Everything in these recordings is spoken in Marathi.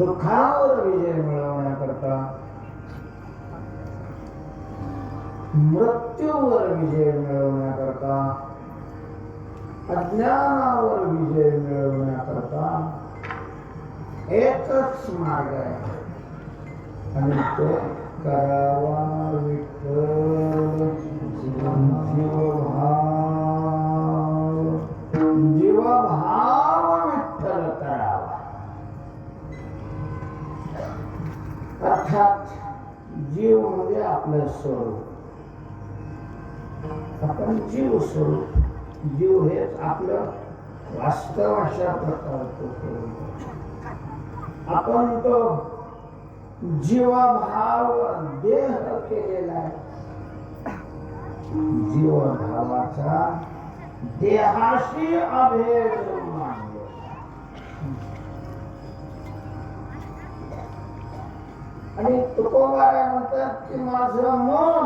दुःखावर विजय मिळवण्याकरता, मृत्यूवर विजय मिळवण्याकरता, अज्ञानावर विजय मिळवण्याकरता एकच मार्ग आहे आणि तो करावा विठ्ठल जीवभाव विठ्ठल करावा. अर्थात जीव म्हणजे आपलं स्वरूप. आपण जीव स्वरूप, जीव हेच आपलं वास्तव अशा प्रकारचं स्वरूप. आपण तो जीवभाव देह केलेला आहे. जीवभावाचा देहाशी अभेद मानलेला आणि तुकोबा म्हणतात की माझं मन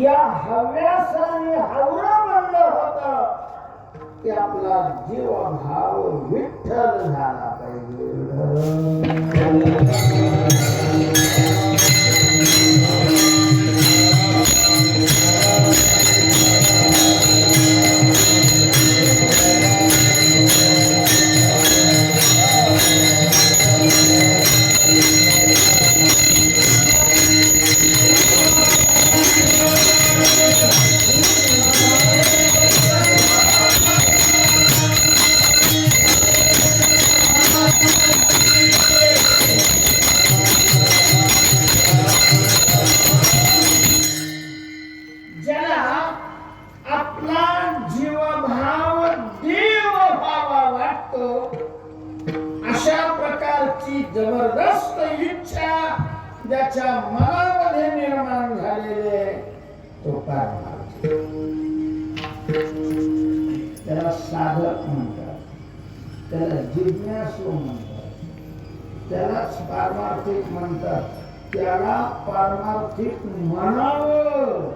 या हव्यासाने हवरं बनलं होतं की आपला जीवभाव विठ्ठल झाला पाहिजे. जबरदस्त इच्छा ज्याच्या मनामध्ये निर्माण झालेले तो पारमार्थिक. त्याला साधक म्हणतात, त्याला जिज्ञासू म्हणतात, त्यालाच पारमार्थिक म्हणतात. त्याला पारमार्थिक म्हणावं.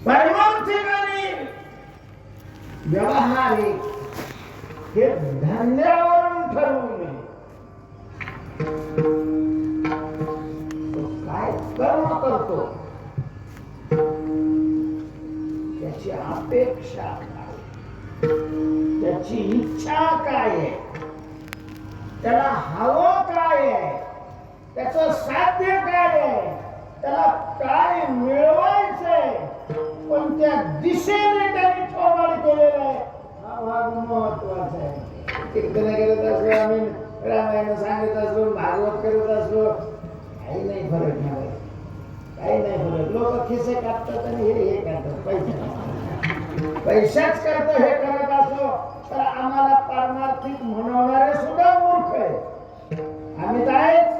पारमार्थिक आणि व्यावहारिक हे धंद्यावरून ठरवू नये. तो काय कर्म करतो त्याची अपेक्षा काय, त्याची इच्छा काय आहे, त्याला हवं काय आहे, त्याचं साध्य काय आहे, त्याला काय मिळवायचंय, कोणत्या दिशेने त्यांनी ठोगाळ केलेला आहे हा भाग महत्वाचा आहे. कीर्तन करत असलो, आम्ही रामायण सांगत असलो, भागवत करत असलो, काही नाही फरक नाही, काही नाही फरक. लोक खिसे काढतात आणि हे काढतात, पैशाच करता हे करत असलो तर आम्हाला पारमार्थिक म्हणवणारे सुद्धा मूर्ख आहे. आम्ही तर आहेच.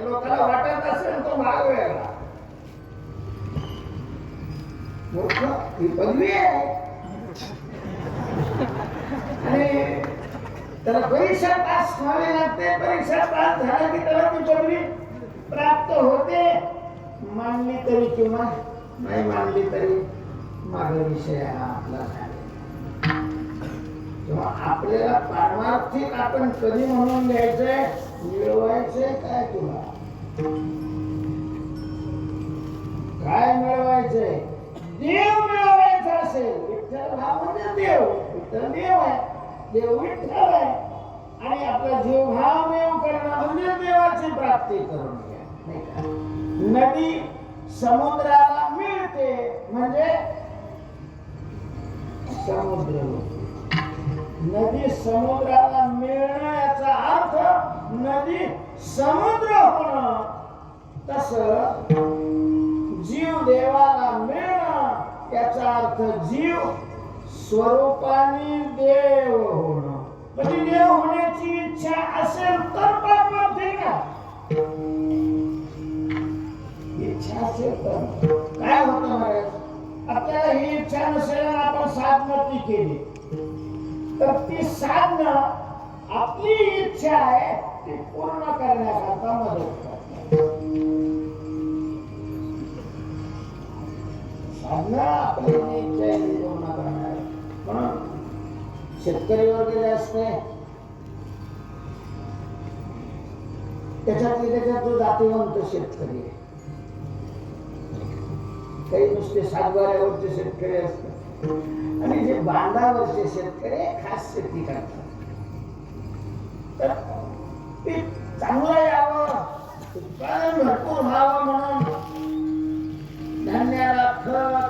लोकांना वाटत असेल तो भाग वेगळा. मूर्ख ही पदवी आहे आणि त्याला परीक्षा पास व्हावी लागते. परीक्षा पास झाला की त्याला ती पदवी प्राप्त होते. मानली तरी किंवा नाही मानली तरी मागे विषय हा आपला झाला. तेव्हा आपल्याला पारमार्थिक आपण कधी म्हणून घ्यायचंय, मिळवायचंय काय, तुला काय मिळवायचंय? देव मिळवायचा असेल, विठ्ठल हा म्हणजे देव. विठ्ठल देव आहे, देव विठ्ठल आहे आणि आपला जीव भाव देव करणं म्हणजे देवाची प्राप्ती करून घ्या, नाही का? नदी समुद्राला मिळते म्हणजे समुद्र होते. नदी समुद्राला मिळणं याचा अर्थ नदी समुद्र होणं. तसं जीव देवाला मिळणं याचा अर्थ जीव स्वरूपाने देव होणं. म्हणजे देव होण्याची इच्छा असेल तर पारमार्थिक का? इच्छा असेल तर काय होतं महाराज? आपल्याला ही इच्छा नसेल आपण साधना केली तर ती साधनं आपली इच्छा आहे ती पूर्ण करण्याकरता मदत करतात. साधनं आपली जी इच्छा आहे ती पूर्ण करणार. म्हणून शेतकरी वगैरे असते त्याच्यात जो जातीवंत शेतकरी आहे, काही नुसते सातबाऱ्यावरचे शेतकरी असतात आणि जे बांधावरचे शेतकरी खास शेती करतात. तर पीक चांगलं यावं, उत्पादन भरपूर व्हावं म्हणून धान्याला खत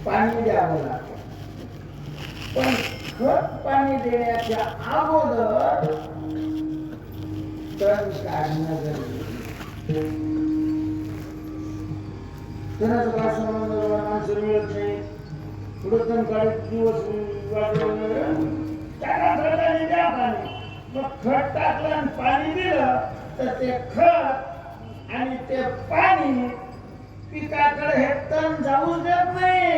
पाणी द्यावं लागतं. पण खत पाणी देण्याच्या अगोदर तण काढणं गरजेचं. तणाचं काय संबंध माणसं मिळत नाही, पुढे तण काढत दिवस द्या पाणी. मग खत टाकलं आणि पाणी दिलं तर ते खत आणि ते पाणी पिकाकडे हे तण जाऊच देत नाही.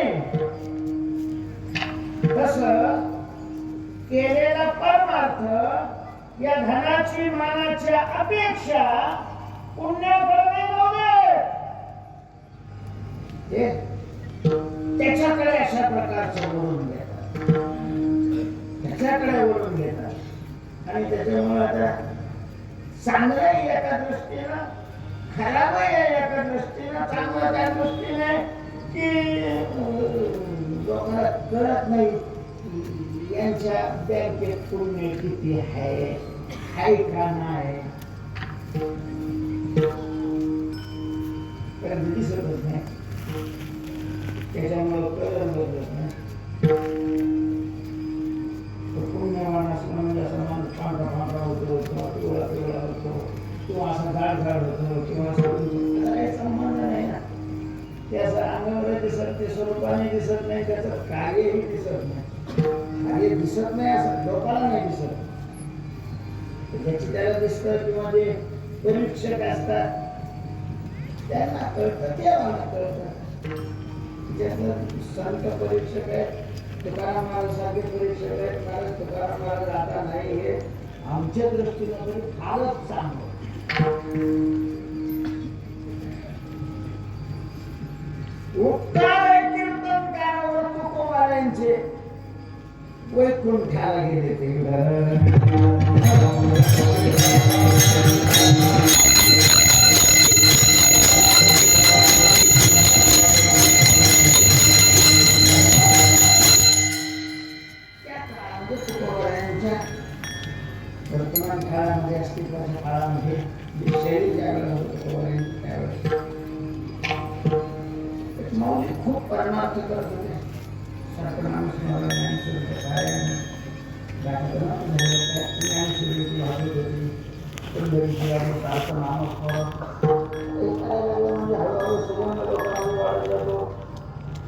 तसं केलेला परमार्थ या धनाची मानाची अपेक्षा पुण्याकडे नाही जाऊ दे. त्याच्याकडे अशा प्रकारचं वळून घेतात, त्याच्याकडे वळून घेतात आणि त्याच्यामुळे आता चांगलंही एका दृष्टीनं, खराबही एका दृष्टीनं. चांगलं त्या दृष्टीने की लोकांना कळत नाही यांच्या बँकेत पुण्य किती आहे का नाही, दिसतच नाही. त्याच्यामुळे कळत नाही. पुण्यवानास म्हणजे असं माणूस पांढरा होतो किंवा पिवळा होतो किंवा असा झाड होतो किंवा असं काही संबंध नाही ना. त्याचं अंगावर दिसत, ते स्वरूपाने दिसत नाही, त्याचं कार्यही दिसत नाही. कार्य दिसत नाही असं लोकांना नाही दिसत. ज्याची त्याला दिसतं किंवा जे परीक्षक असतात त्यांना कळतं, देवाला कळतं. ज्याचं संत परीक्षक आहे, तुकाराम महाराजांसारखे परीक्षक आहेत, महाराज तुकाराम महाराज आता नाही, हे आमच्या दृष्टीनं तरी फारच चांगलं. उपकार कीर्तनकारावर तुकोबारांचे वैकुंठाला गेले ते वर्तमान काळामध्ये, अस्तित्वाच्या काळामध्ये शैली ज्यावेळेला होतं त्यावेळेस माऊली खूप परमार्थ करत होते. सर्पनामस्मरण ज्ञानस्वरूप काय ज्ञानस्वरूपी वाटत होती. पंढरीची नामस्मरण म्हणजे हळूहळू सुगंध लोकांमध्ये वाढत जातो.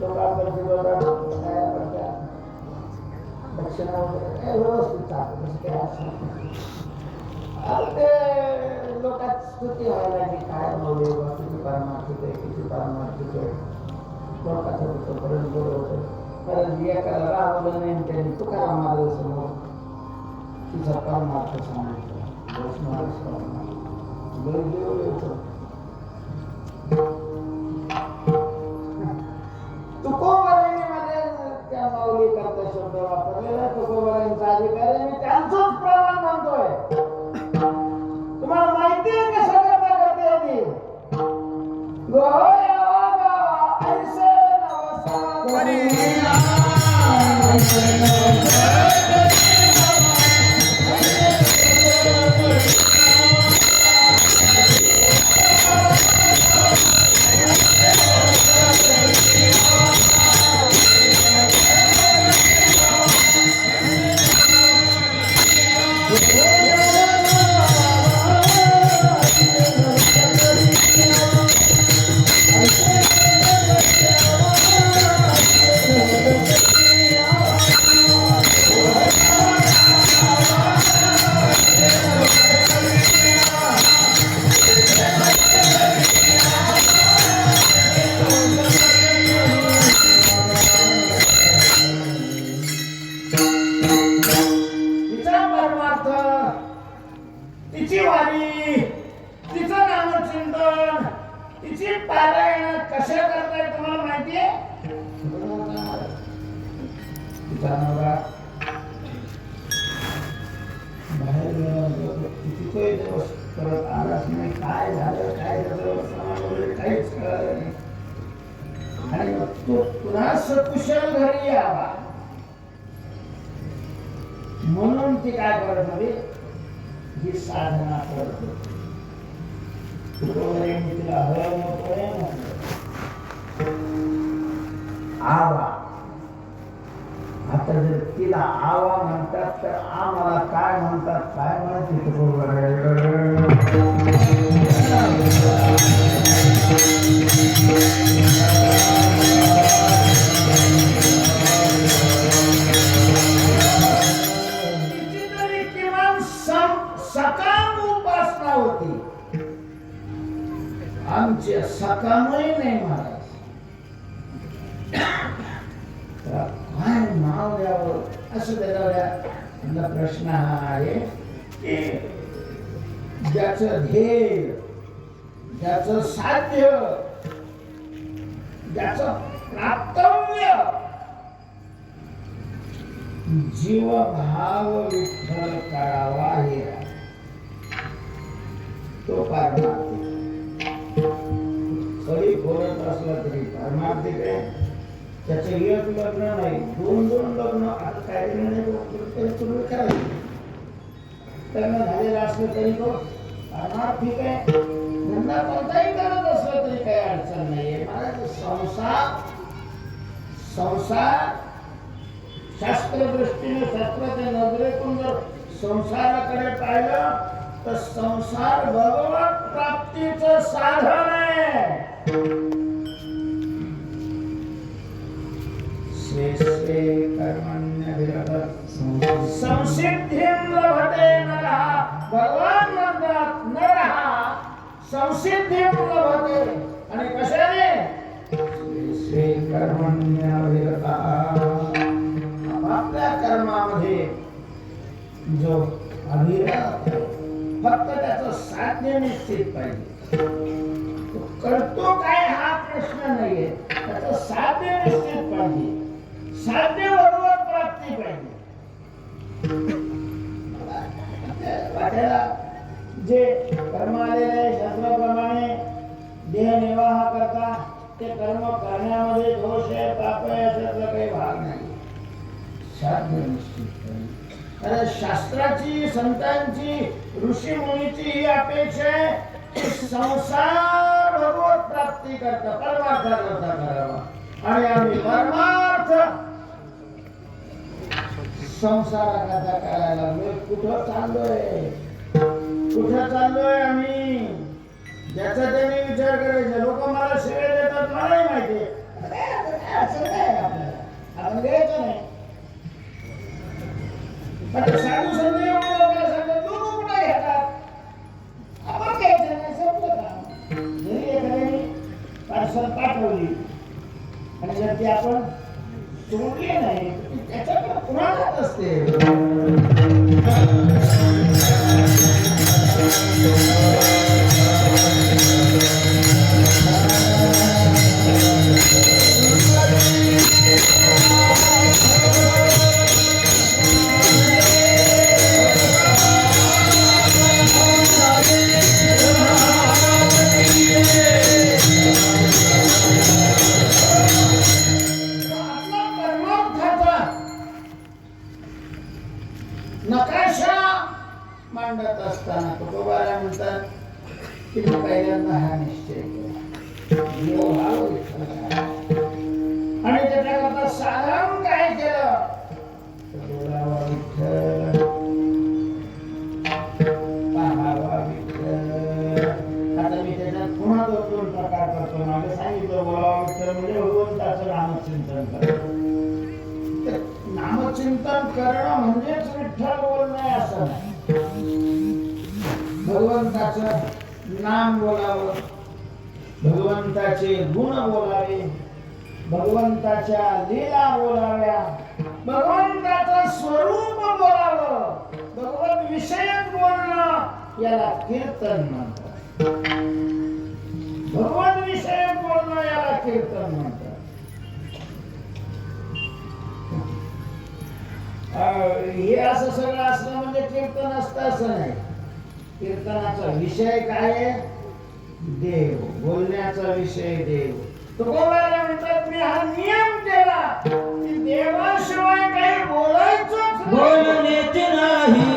लोकांकडे काय करतात दक्षिणा वगैरे काय व्यवस्थित चालतं, तसं काय असं ते लोकात स्तुती व्हायला की काय माऊली किती परमार्थिक आहे, किती परमार्थिक आहे. लोकांचं होतं परत बरं होतं. परत एकाला राहवलं नाही त्यांनी तुकाराम महाराजांसमोर तिचा परमार्थ सांगितला. तुकोबारांनीमध्ये त्या माऊली करता शब्द वापरलेला. तुकोबारांचा अधिकारी मी त्यांचंच प्रमाण म्हणतोय. तुम्हाला माहिती आहे कशा करता करते ती गोया ऐसे माहितीये तिचा नवरा बाहेर किती दिवस परत आलाच नाही. काय झालं काहीच कळलं नाही. आणि मग तो पुन्हा सकुशल घरी यावा म्हणून ती काय करत होती, ही साधना करत होती. तिला हळ नकोय आवा. आता जर तिला आवा म्हणतात तर आम्हाला काय म्हणतात काय माहिती. किमान सकाम उपासना होती. आमचे सकामही नाही महाराज. काय नाव द्यावं असं त्याचा प्रश्न हा आहे की ज्याचं ध्येय, ज्याचं साध्य, ज्याचं प्राप्तव्य जीवभाव विठ्ठल करावा हे तो पारमार्थिक. कधी बोलत असला तरी पारमार्थिक आहे. त्याचं एक लग्न नाही, दोन लग्न आता काय तुम्ही करायचं. लग्न झालेलं असलं तरी तो पारमार्थिक आहे. धंदा कोणताही करत असलं तरी काही अडचण नाहीये. मला संसार शास्त्रदृष्टीने शास्त्राच्या नजरेतून जर संसाराकडे पाहिलं तर संसार भगवत प्राप्तीचं साधन आहे. संसिद्धिं लभते नरः. भगवान म्हणतात नरः संसिद्धिं लभते. आणि कशाने? स्वे कर्मण्यविरतः. आपल्या कर्मामध्ये जो अविरत फक्त त्याचं साध्य निश्चित पाहिजे. तो करतो काय हा प्रश्न नाहीये. त्याचं साध्य निश्चित पाहिजे. साध्य बरोबर प्राप्ती पाहिजे. वाट्याला जे कर्म आलेले शास्त्राप्रमाणे देह निर्वाह करता ते कर्म करण्यामध्ये दोष आहे, पाप आहे अशातला काही भाग नाही. साध्य निश्चित पाहिजे. अरे शास्त्राची, संतांची, ऋषी मुनीची ही अपेक्षा आहे की संसार भगवत प्राप्ती करता परमार्थाकरता करावा. आणि आम्ही परमार्थ संसाराकरता करायला लागलोय. कुठं चाललोय आम्ही? ज्याचा त्याने विचार करायचा. लोक मला शिव्या देतात, मलाही माहिती असं काय आपल्याला आपण घ्यायचं नाही. साधू संत एवढं लोकांना सांगतात लोक कुठं घेतात, आपण घ्यायचं नाही. संपलं का? जरी एखाद्याने पार्सल पाठवली आणि जर ती आपण सोडली नाही त्याच्याकडे पुराणात असते. नकाशा मांडत असताना तुकोबारा म्हणतात की मी पहिल्यांदा हा निश्चय केला आणि त्याच्याकरता साधारण काय केलं. आता मी त्याच्यात पुन्हा दोन प्रकार करतो. मागे सांगितलं बोलावा विठ्ठल म्हणजे भगवंताचं नामचिंतन करतो. नामचिंतन करणं म्हणजेच विठ्ठल बोलणे असं नाही. भगवंताचं नाम बोलावं, भगवंताचे गुण बोलावे, भगवंताच्या लीला बोलाव्या, भगवंताचं स्वरूप बोलावं, भगवत विषयक बोलणं याला कीर्तन म्हणतात. भगवत विषयक बोलणं याला कीर्तन म्हणतात. हे असं सगळं असलं म्हणजे कीर्तन असतं असं नाही. कीर्तनाचा विषय काय आहे? देव. बोलण्याचा विषय देव. तुकोबाला म्हणतात मी हा नियम केला की देवाशिवाय काही बोलायचंच बोलण्याचे नाही.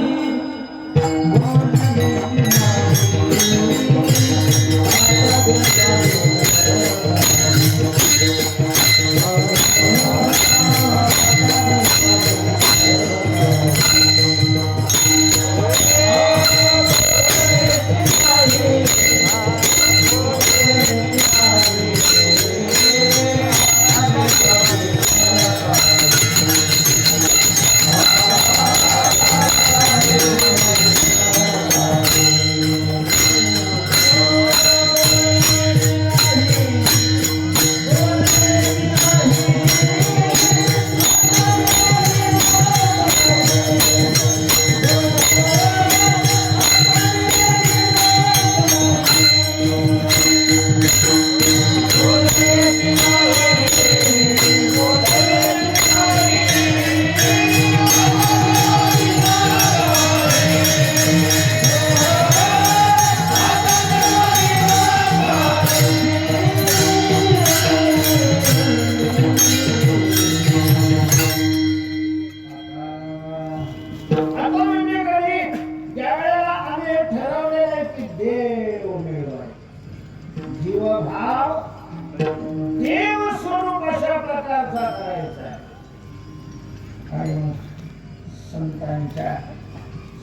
संतांच्या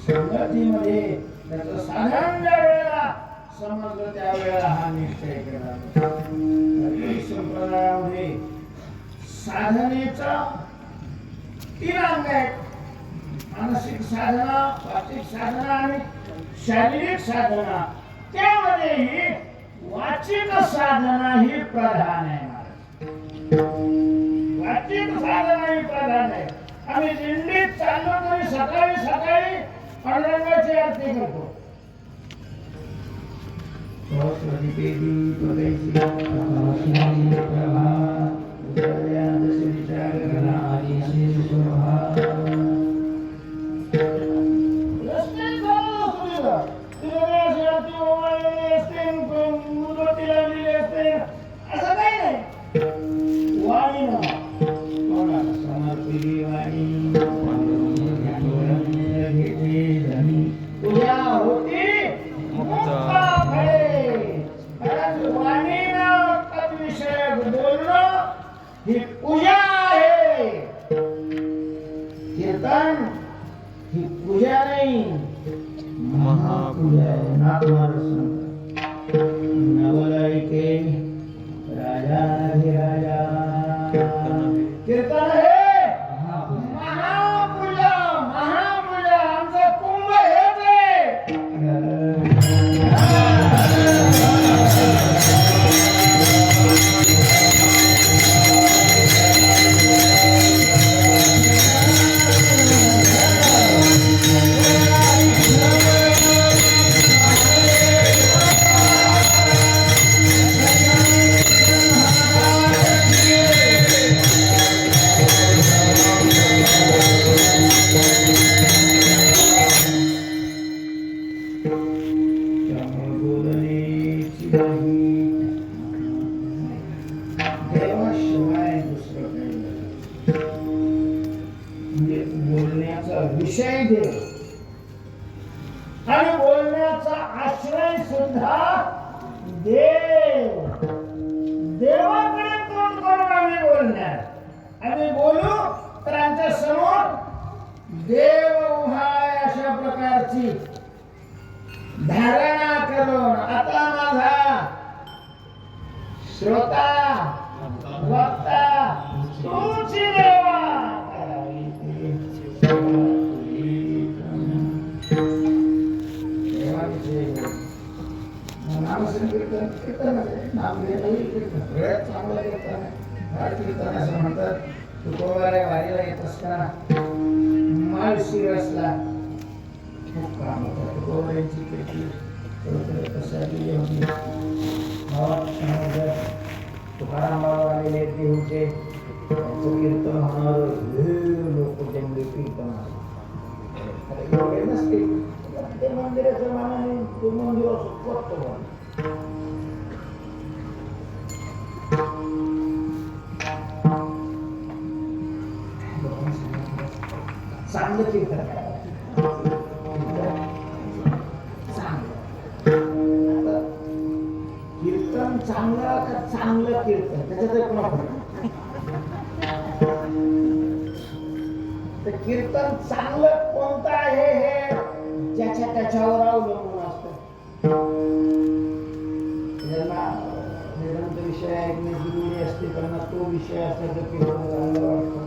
संगतीमध्ये त्याचं साधन ज्या वेळेला समजलं त्यावेळेला हा निश्चय केला. संप्रदायामध्ये साधनेचा 3 अंग आहेत. मानसिक साधना, वाचिक साधना आणि शारीरिक साधना. त्यामध्येही वाचिक साधना ही प्रधान आहे. वाचिक साधना ही प्रधान आहे. आम्ही दिंडीत चाललो तरी सकाळी सकाळी पांडुरंगाची आरती करतो. सरस्वती देवी तुझी प्रभा उदया दशमीच्या गगनादी सुप्रभा. रस्ते चालू तुझा तिला आरती ओवाळलेली असते, मुदती लावलेली असते, असं काही नाही. वाणी ना कोणाला समर्पिली वाणी तुझ्या होती मुक्ता फळे. वाणीनं तद्विषयक बोलणं ही पूजा आहे. कीर्तन ही पूजा नाही, महापूजा आहे. नवलैके राजाधिराजा कीर्तन आहे महापूजा. महापूजा आमचा कुंभ हेच आहे. विषय देव आणि बोलण्याचा आश्रय सुद्धा देव. देवाकडे तोंड करून आम्ही बोलणार. आम्ही बोलू तर आमच्या समोर देव उभा आहे अशा प्रकारची धारणा करून. आता माझा श्रोता वक्ता तुमची देवा वारीला येत असताना माळशिरसला मुक्काम होता. तुकोबांची पेटी प्रसादी होती. तुकाराम बाबा आलेले ते होते. कीर्तन होणार लोक जमले कीर्तन. एवढे नसते ते मंदिराच्या मानाने ते मंदिर असं करतो चांगलं कीर्तन कीर्तन चांगलं का चांगलं कीर्तन त्याच्यात तर कीर्तन चांगलं कोणतं आहे हे ज्याच्या त्याच्यावर अवलंबून असतं. ज्यांना वेदांत विषय ऐकण्याची रुढी असते त्यांना तो विषय असतो तर कीर्तन चांगलं वाटतं.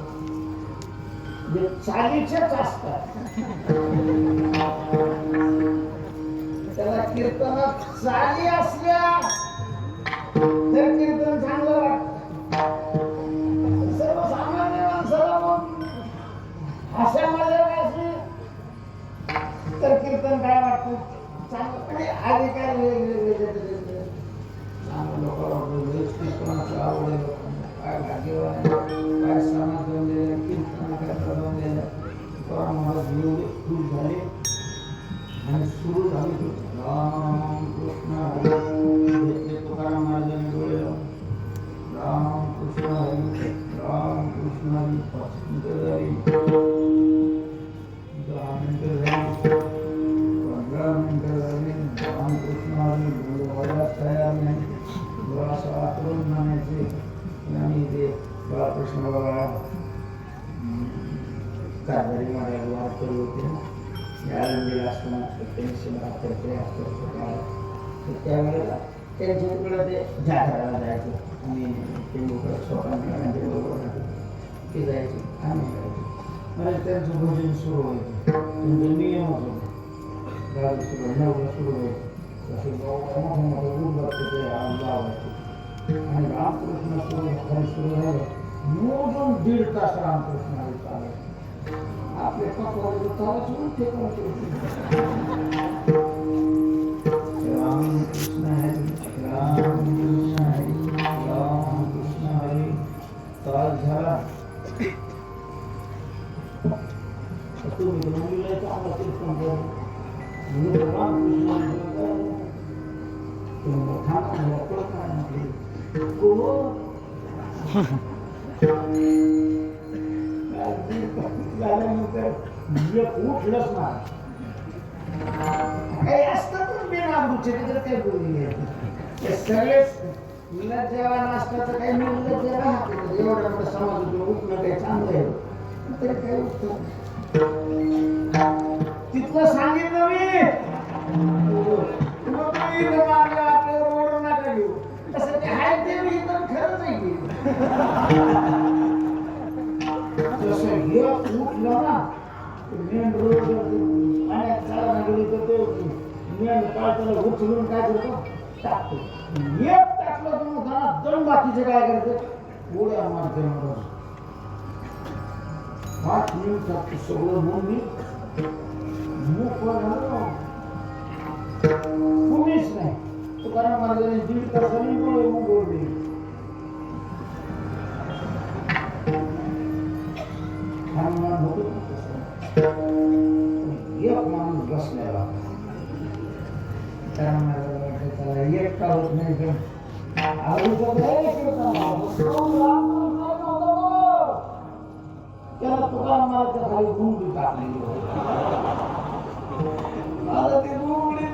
जे चालीचेच असतात त्याला कीर्तनात चाली असल्या तर कीर्तन चांगलं वाटतं. सर्वसामान्य माणसाला मग अशा मजा असली तर कीर्तन काय वाटतं चांगलं. म्हणजे अधिकार वेगवेगळे चांगलं लोकांना कीर्तनाची आवड आहे. काय भाग्यवान काय समाज बनलेलं कीर्तन करायला बनलेलं महाराज एवढे खुश झाले आणि सुरू झाले राम कृष्ण हरी तुकाराम महाराजांनी डोळे राम कृष्ण हरी राम कृष्ण हरी 5 मिनिटं झाली 10 मिनिटं झाली 15 मिनिटं झाली राम कृष्ण हरी बोलायला तयार नाही. असं आतरून म्हणायचे आणि ते बाळकृष्ण बाबा कारभारी महाराज वारकरी होते ना आळंदीला असताना 87-73 त्यावेळेला त्यांच्याकडे ते जागराला जायचं आणि ते लोक स्वतंत्र बरोबर ते जायचे आम्ही जायचे. म्हणजे त्यांचं भोजन सुरू व्हायचं त्यांचं नियम होतं गाडी सुरू 9ला सुरू व्हायचं असे मोठं मोठं रूप लागतं ते लावायचे आणि रामकृष्ण सुरू झालं मोजून 1.5 तास रामकृष्ण हरी चालत आपले पकवायचं त्याला सुरू ते रामकृष्ण हरी रामकृष्ण हरी रामकृष्ण हरी तास झाला. तुम्ही मुलीला चांगला कीर्तन करू रामकृष्ण उठलंच ना काही असतात बेनाबूचे तिकडे काही बोलले सगळेच मिळत जेव्हा असतात तर काही मिळत जेव्हा एवढा मोठा समाज उठणं काही चांगलं आहे तरी काही उठत तिथलं सांगितलं मी आपल्यावर ओढून नका घेऊ तसं ते आहे ते मी एकदम खरंच आहे जसं हे उठलं ना मेन रोड पाण्यात चालना गेली तर ते मेन पाळताना उचलून काय करतो टाकतो एक टाकलं तर मग घरात दोन बाकीचे काय करते उड्या मारते महाराज 5 मिनिटात सगळं मुंडी कुणीच नाही तुकाराम महाराजांनी 1.5 तासांनी मग ओढली. हनुमान होतो एक माणूस बसलेला तुकाराम महाराजांना त्याला एकटा होत नाही त्याला तुकाराम महाराजच्या खाली गुंडी टाकली. आता ते गुंडी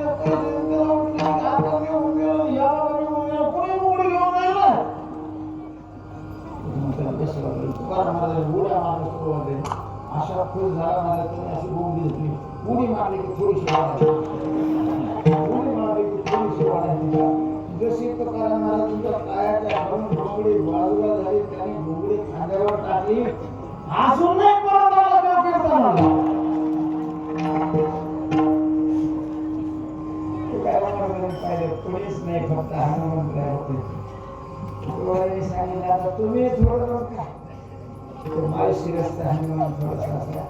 तुकाराम महाराज उड्या मारण्यास सुरुवात झाली. अशा खुश झाला मला तुम्ही अशी गुंडी घेतली उडी मारली की थोडीशी वाढायची उडी मारली की थोडीशी वाढायची. जशी तुकाराम महाराज तुमच्या पायाच्या घालून घोंगडी बाजूला झाली त्याने घोंगडी खांद्यावर टाकली अजून नाही परत आला कोणीच नाही फक्त हनुमंत होते सांगितलं आता तुम्ही थोडं माळशी रस्ता हनुमान थोडासा असला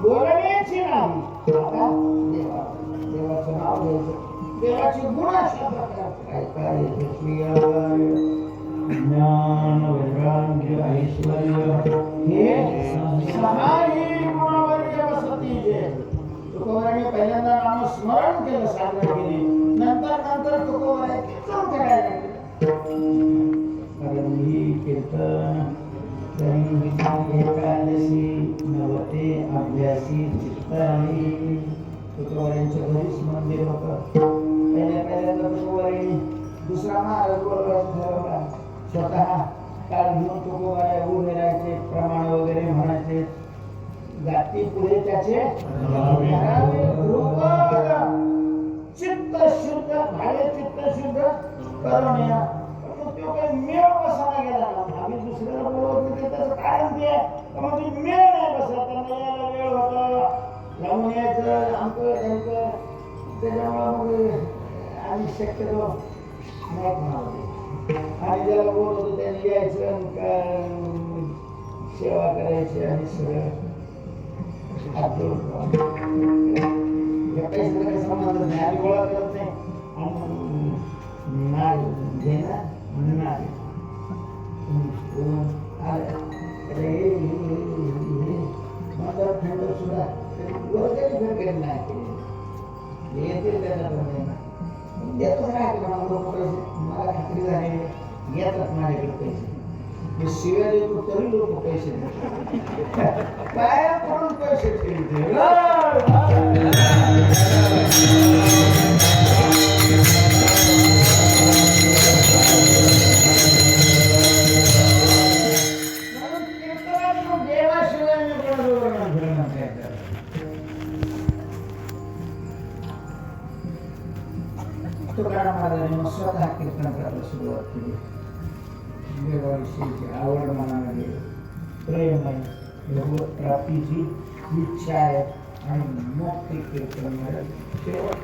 बोलण्याची नाही देवाचं नाव घ्यायचं देवाची गुणाची काय काय ज्ञान वैराग्य ऐश्वर्य हे सहाही गुणावर्य वसती जे तुकोबाराने पहिल्यांदा नामस्मरण केलं, साधना केली, नंतर तुकोबारा कीर्तन करायला लागले. कारण ही कीर्तन एकादशी नवते अभ्यासी चित्तानी तुकोबारांच्या घरीच मंदिर होतं. पहिल्यांदा तुकोबारांनी दुसरा महाराज बोलवायचा ठरवला. स्वतः काल घेऊन तुकोबारा उभे राहायचे, प्रमाण वगैरे म्हणायचे. जाती पुढे त्याचे धरावे ध्रुपद, चित्त शुद्ध भावे, चित्त शुद्ध करून या. परंतु तो काही मेळ बसायला गेला ना. आम्ही दुसऱ्याला बोलवत होते, त्याचं कारण ते आहे तर मग ती मेळ नाही बसला. त्यांना यायला वेळ होता, जाऊन यायचं आमचं त्यांचं. त्याच्यामुळं मग आम्ही शक्यतो नाही म्हणावं. आणि ज्याला बोलत होतो त्यांनी यायचं आणि सेवा करायची आणि सगळं हात जोडून काही संबंध नाही. आम्ही गोळा करत नाही आणि घेणार नाही. थंड सुद्धा वगैरे नाही येते त्यांना देतच नाही. पैसे मला खात्री झाली येतात माझ्याकडे पैसे. मी शिव्या देतो तरी लोक पैसे देतात. पाया पडून पैसे ठेवते. देवाशिवाय मी कोणाबरोबर तुकाराम महाराजांनी स्वतः कीर्तन करायला सुरुवात केली. देवाविषयीची आवड मनामध्ये, प्रेम आहे, भगवत प्राप्तीची इच्छा आहे आणि मग ते कीर्तन मिळेल. शेवट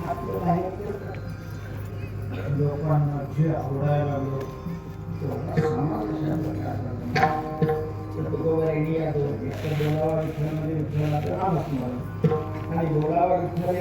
आपलं बाहेर कीर्तन लोकांना जे आवडायला लागलं तेवढा समाधान. तुकोबारा इंडिया बोलावा विठ्ठलमध्ये विठ्ठलाचं नामस्मरण आणि बोलावा विठ्ठल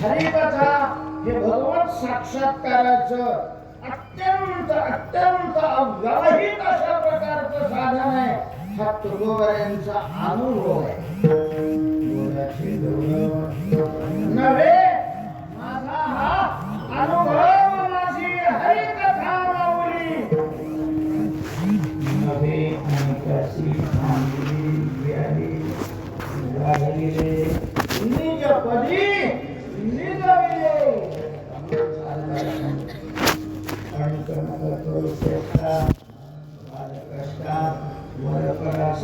हरिकथा हे भगवत साक्षात्काराचं अत्यंत अव्यावहित अशा प्रकारचं साधन आहे. हा तुकोबारांचा अनुभव आहे. नव्हे माझा हा अनुभव, माझी हरिकथा माऊली नव्हे अनेकाशी मांडली गेली राहिलेले निज पदी निजविले. आणि कर्मकर्तो शेता कष्टा वर परास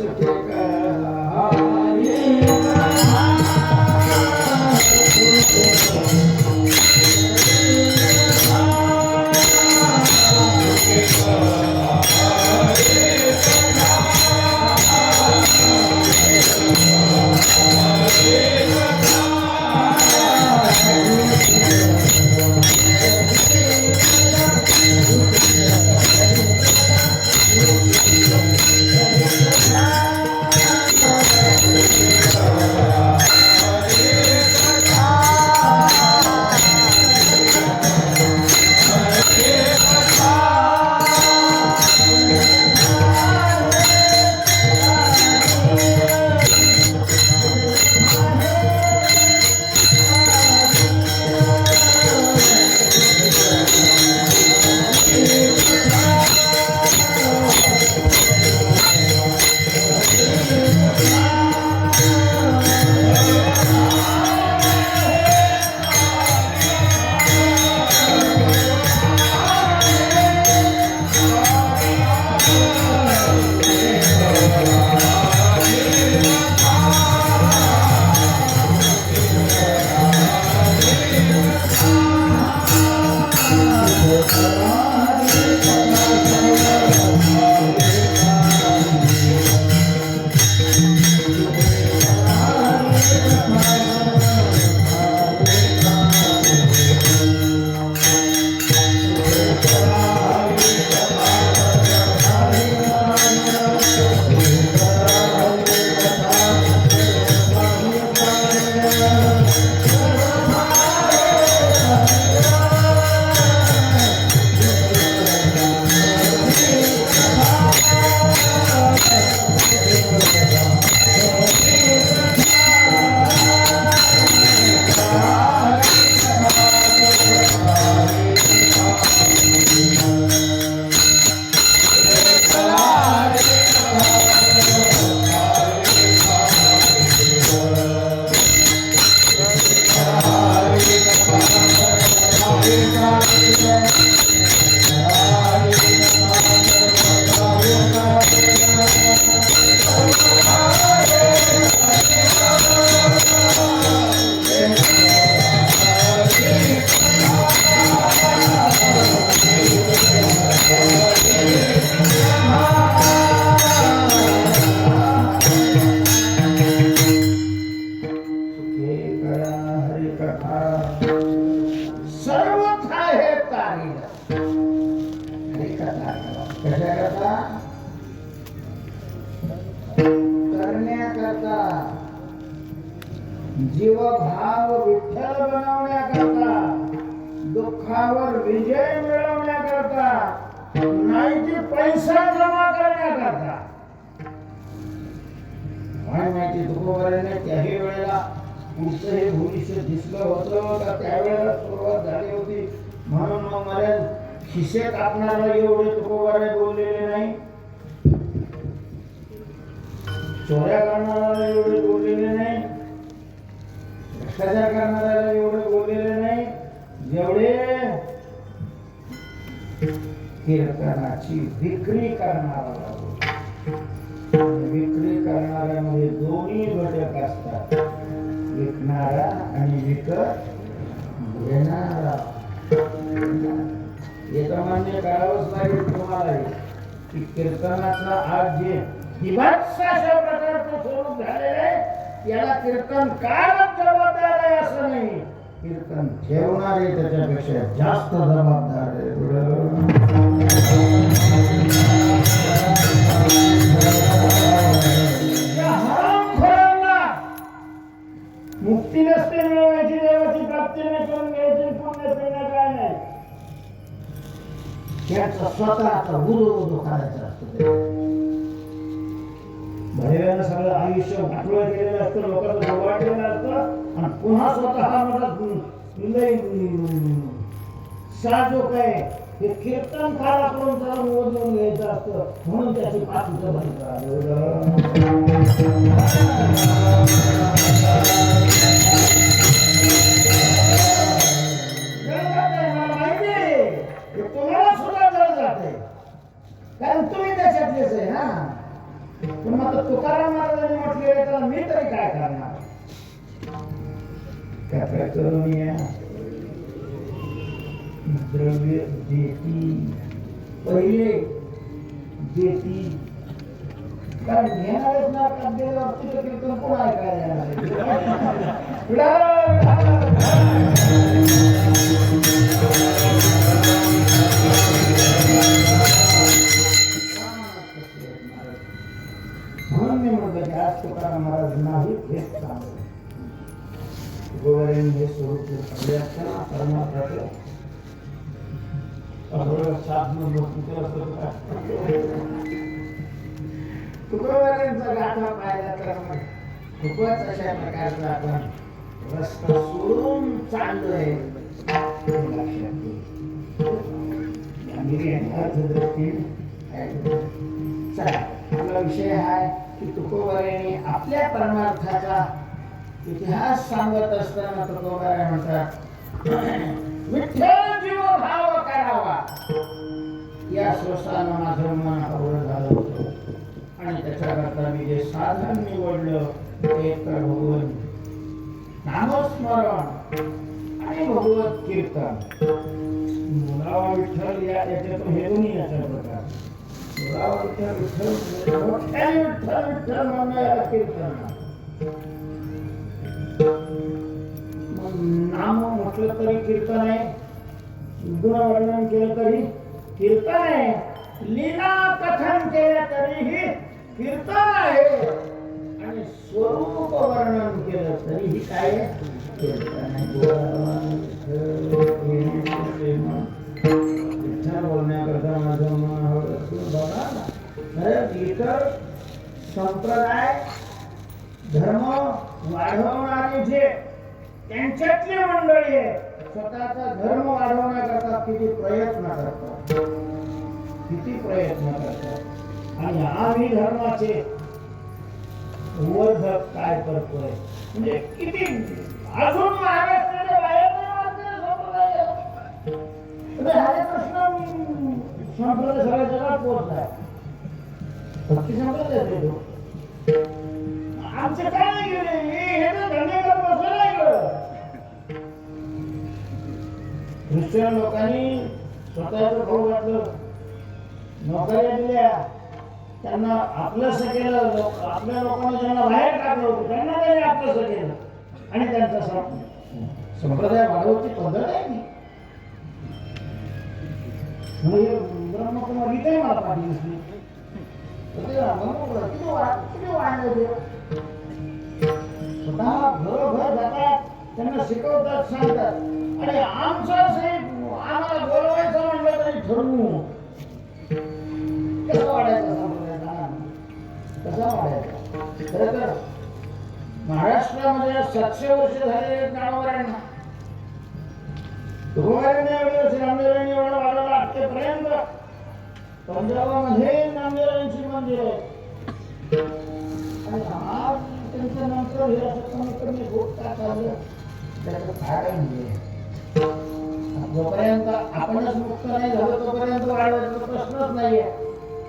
बनवण्याकरता, जीवभाव विठ्ठल बनवण्याकरता, दुःखावर विजय मिळवण्याकरता, नाही की पैसा जमा करण्याकरता. काय माहिती तुकोबारांनी त्याही वेळेला पुढचं हे भविष्य दिसलं होतं का त्यावेळेला सुरुवात झाली होती. म्हणून मग मला खिसे कापणारा एवढे तुकोबारे बोललेले नाही, चोऱ्या करणारा एवढे बोललेले नाही, भ्रष्टाचार करणाऱ्याला एवढे बोललेले नाही, जेवढे कीर्तनाची विक्री करणारा. विक्री करणाऱ्यामध्ये दोन्ही घटक असतात, विकणारा आणि विकत घेणारा. हे तर मान्य करावंच लागेल तुम्हाला की कीर्तनाचा आज जे विभत्स अशा प्रकारचं स्वरूप झालेलं आहे याला कीर्तनकारच जबाबदार आहे असं नाही, कीर्तन ठेवणारे त्याच्यापेक्षा जास्त जबाबदार आहे. मुक्ती नसते मिळवायची, देवाची प्राप्ती नाही करून घ्यायची, पुण्य पिण्य काय नाही, त्याचं स्वतःचा उदो करायचं असतं. भैयानं सगळं आयुष्य वाटवं केलेलं असतं, लोकांचं गोवा केलेलं असतं आणि पुन्हा स्वतः मला साजोक आहे हे कीर्तन काराकडून त्याला मोजून घ्यायचं असतं. म्हणून त्याची पाठीचं बंद तुम्हाला सुद्धा जर जाते कारण तुम्ही त्याच्यातलेच आहे ना. पण मग तुकाराम महाराजांनी म्हटले त्याला मी तरी काय करणार. काय करून या द्रव्य देती पहिले देती कारण घेणारच ना काढलेलं कीर्तन कोण ऐकायला म्हणून मी म्हटलं की आज तुकाराम महाराज नाही हेच चांगलं. गोवाऱ्यांनी हे स्वरूप पडले असताना परमार्थाचं तुकोबारांचा गाथा पाहिला तर खूपच अशा प्रकारचा आपण रस्ता सोडून चाललोय चला. आपला विषय आहे की तुकोबारांनी आपल्या परमार्थाचा इतिहास सांगत असताना तुकोबारा म्हणतात विठ्ठल जीव भाव करावा या श्वासानं माझं मन आवड झालं होतं आणि त्याच्याकरता मी जे साधन निवडलं ते तर भगवत नामस्मरण आणि भगवत कीर्तन. मुलावा विठ्ठल याच्यातून हे दोन्ही याच्या प्रकार मुलावा विठ्ठल विठ्ठल मोठ्याने विठ्ठल विठ्ठल म्हणून कीर्तन. नाम म्हटलं तरी कीर्तन आहे, गुणवर्णन केलं तरी कीर्तन आहे, लीला कथन केलं तरीही कीर्तन आहे आणि स्वरूप वर्णन केलं तरीही काय कीर्तन आहे. विठ्ठल बोलण्याकरता माझं मन हवं बघा ना. इतर संप्रदाय धर्म वाढवणारे जे त्यांच्यातली मंडळी आहे स्वतःचा धर्म वाढवण्याकरता किती प्रयत्न करतात, किती प्रयत्न करतात. आणि आम्ही धर्माचे वर्धक काय करतोय म्हणजे किती अजून महाराष्ट्राच्या बाहेर हरेकृष्ण संप्रदाय सगळ्या जगात पोहोचलाय. भक्ती संप्रदाय आमचे काय नाही गेले हे धंदे करत बसलं नाही गं. ख्रिश्चन लोकांनी स्वतःचं भाऊ घातलं, नोकऱ्या दिल्या, त्यांना आपलंसं केलं, आपल्या लोकांना ज्यांना बाहेर टाकलं होतं त्यांना त्यांनी आपलंसं केलं आणि त्यांचा संप्रदाय वाढवची पद्धत आहे ती. म्हणजे ब्रह्मकुमारी काही मला पाठी दिसली किती वाढलं त्यांना शिकवतात, सांगतात. आणि आमचं आम्हाला बोलवायचं म्हटलं तरी ठरवू कसं वाढायचं संप्रदाय, कसा वाढायचा. खरं तर महाराष्ट्रामध्ये 700 वर्ष झाले ज्ञानोबांना. तुकोबारांनी एवढे वर्ष, नामदेवांनी एवढं वाढवलं आजपर्यंत. पंजाबामध्ये नामदेवांची मंदिर आहे. आणि आज त्यांच्या नंतर हे असं कमी कमी होत का चाललं, त्याचं कारण म्हणजे जोपर्यंत आपणच मुक्त नाही झालो तोपर्यंत वाढवायचा प्रश्नच नाहीये.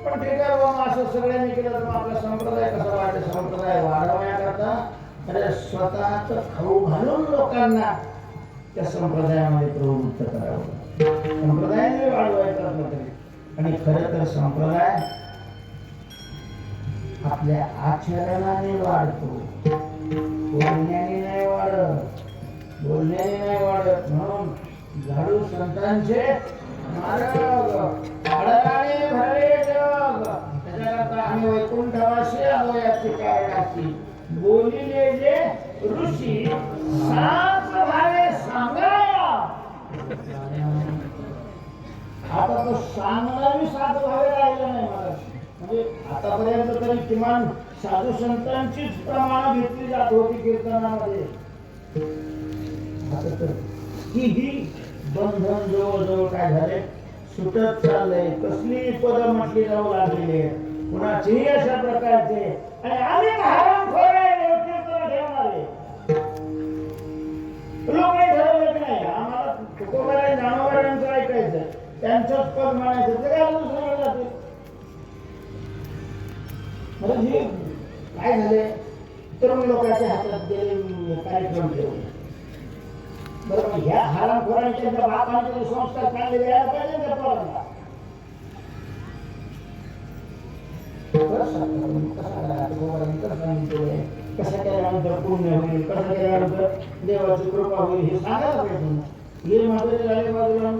पण ठीक आहे बाबा, असं सगळ्यांनी केलं तर आपला संप्रदाय कसा वाढेल. संप्रदाय वाढवण्याकरता अरे स्वतःच खाऊ घालून लोकांना त्या संप्रदायामध्ये प्रवृत्त करावं. संप्रदायाने वाढवायचा असला तरी. आणि खरं तर संप्रदाय आपल्या आचरणाने वाढतो, बोलण्याने नाही वाढत, बोलण्याने नाही वाढत. म्हणून झाडू संतांचे मार्ग आढळाने भरले जग. त्याच्याकरता आम्ही वैकुंठवासी आलो याची कारणाची. बोलिले जे ऋषी सात भावे सांगाया. आता तो सांगणारी सात भावे राहिलं नाही मला. म्हणजे आतापर्यंत तरी किमान साधू संतांचीच प्रमाण घेतली जात होती कीर्तनामध्ये. आता तर किती बंधन जवळजवळ काय झाले सुटत चाललंय. कसली पद म्हटली जाऊ लागलेली आहे कुणाचीही अशा प्रकारचे. आणि आम्ही हरामखोर आहे कीर्तन ठेवणारे लोक नाही ठरवलं की नाही आम्हाला तुकोबाराय ज्ञानोबारायांचं ऐकायचं, त्यांचंच पद म्हणायचं, ते काय दुसरं जाते. म्हणजे काय झाले तरुण लोकांच्या हातात गेले कार्यक्रम ठेवले. बरोबर, ह्या हरामखोरांचे त्यांच्या बापांचे संस्कार चांगले द्यायला पाहिजे त्या पोरांना. कसं केल्यानंतर पुण्य होईल, कसं केल्यानंतर देवाची कृपा होईल हे सांगायला पाहिजे. हे म्हातारे झाले बाजूला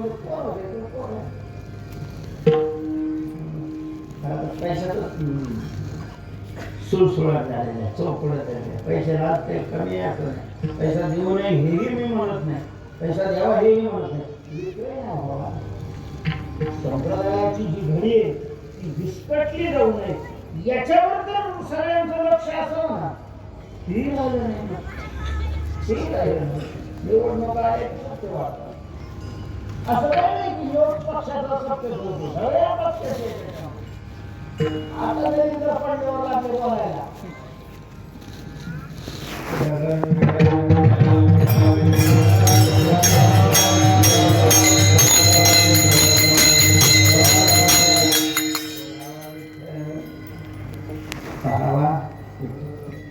पैशातच सुळसुळाट झालेल्या, चौपडत झालेल्या. पैसे राहत काही कमी असं नाही. पैसा देऊ नये हेही मी म्हणत नाही, पैसा द्यावा हेही म्हणत नाही. संप्रदायाची जी घडी आहे ती विस्कटली जाऊ नये याच्यावर तर सगळ्यांचं लक्ष असावं ना. ही राहिलं नाही ना, ही राहिलं नाही. निवडणूक आहे असं काही नाही की योग पक्षाचा सत्य होतो, सगळ्या पक्षाचे. आता देवेंद्र फडणवीस लागले बोलायला.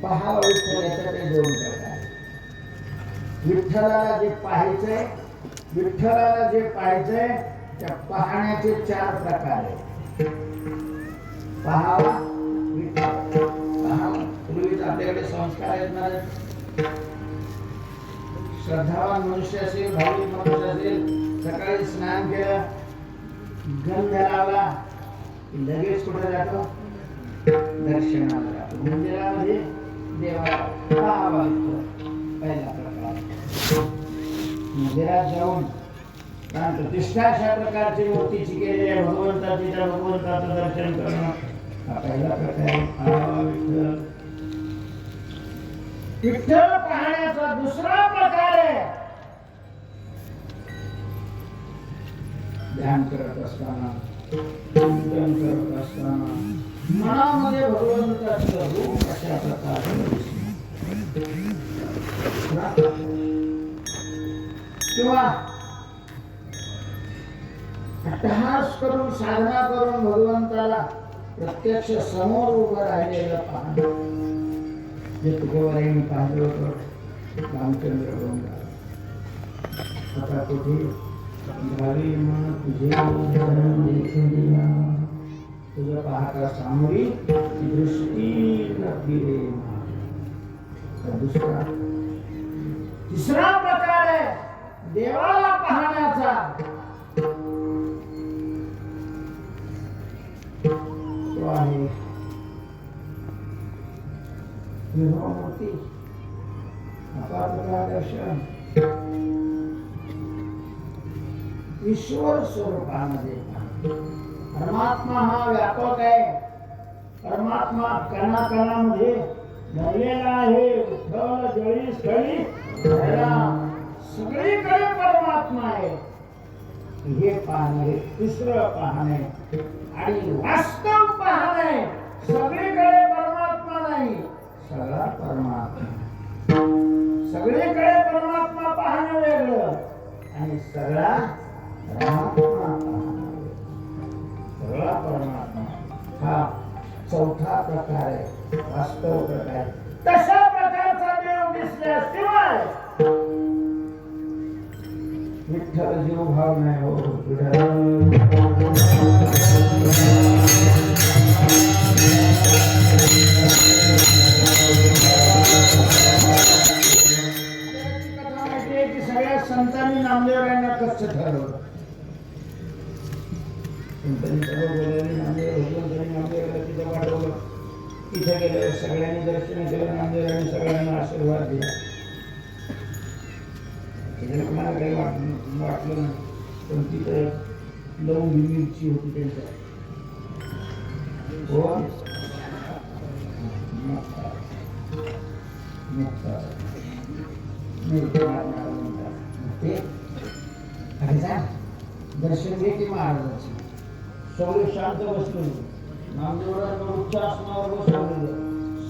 पहावा विठ्ठल याच्याकडे दोन प्रकार. विठ्ठलाला जे पाहायचंय, विठ्ठलाला जे पाहायचंय त्या पाहण्याचे 4 प्रकार आहेत. पहावा विठ्ठल, पहावा. पूर्वीच आपल्याकडे संस्कार आहेत ना. श्रद्धावान मनुष्य असेल, भाविक मनुष्य असेल, सकाळी स्नान केलं, गंध लावला, लगेच कुठे जातो, दर्शनाला जातो. मंदिरामध्ये देवाला पहावा विठ्ठल पहिला प्रकार. मंदिरात जाऊन प्रतिष्ठा अशा प्रकारची मूर्तीची केलेली आहे भगवंताची, त्या भगवंताचं दर्शन करणं हा पहिला प्रकार आहे. पहावा विठ्ठल. विठ्ठल पाहण्याचा दुसरा प्रकार आहे ध्यान करत असताना, चिंतन करत असताना मनामध्ये भगवंताचं रूप अशा प्रकारे किंवा अट्टहास करून साधना करून भगवंताला प्रत्यक्ष समोर उभं राहिलेलं पाहणं. जे तुकोबारायांनी पाहिलं होतं रामचंद्र गंगा. आता कुठे घावी मन तुझे देखिया, तुझं पाहता सामोरी दृष्टी नक्की रे. दुसरा तिसरा प्रकार आहे देवाला पाहण्याचा. तो आहे विभवमूर्ती. अपात्र दर्शन ईश्वर स्वरूपामध्ये परमात्मा हा व्यापक आहे. परमात्मा कणाकणामध्ये भरलेला आहे. विठ्ठल जळी स्थळी सगळीकडे परमात्मा आहे. हे पाहणे दुसरं पाहणे आणि वास्तव पाहणे. सगळीकडे परमात्मा नाही, सगळा परमात्मा. सगळीकडे परमात्मा पाहणं वेगळं आणि सगळा परमात्मा पाहणं वेगळं. सगळा परमात्मा हा चौथा प्रकार आहे, वास्तव प्रकार. तशा प्रकारचा देव दिसल्याशिवाय विठ्ठल जीव भाव नाही हो. सगळ्या संतांनी नामदेवरायांना कच्छ ठरवलं. संतांनी सगळं बोलवलं, नामदेवरायांनी तिथं पाठवलं. तिथे गेले, सगळ्यांनी दर्शन केलं. नामदेवरायांनी सगळ्यांना आशीर्वाद दिला. कोणाला काही वाटलं नाही, पण तिथं लवंगी मिरची होती त्यांच्या. दर्शन घेते महाराजांचे. सगळे शांत बसले. नामदेवरायांना उच्च आसनावर बसवलेलं.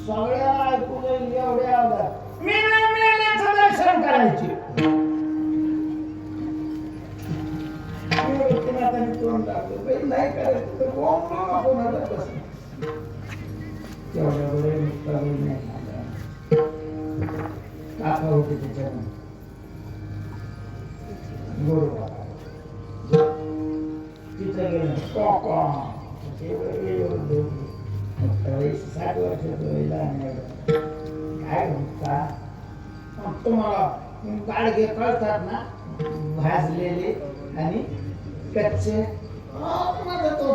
सगळ्याला ऐकू जाईल एवढ्या आवाजात मी नाही मेल्याचं दर्शन करायचे. तोंड टाकलं नाही करायचं तर कोणाला बसलं. तेवढ्या बरे नाही काका होते त्याच्यामध्ये गोरबा. तिथं गेलं 60 वर्षाचं काय म्हणता. तुम्हाला गाडगे कळतात ना, भाजलेले आणि कच्चे. तो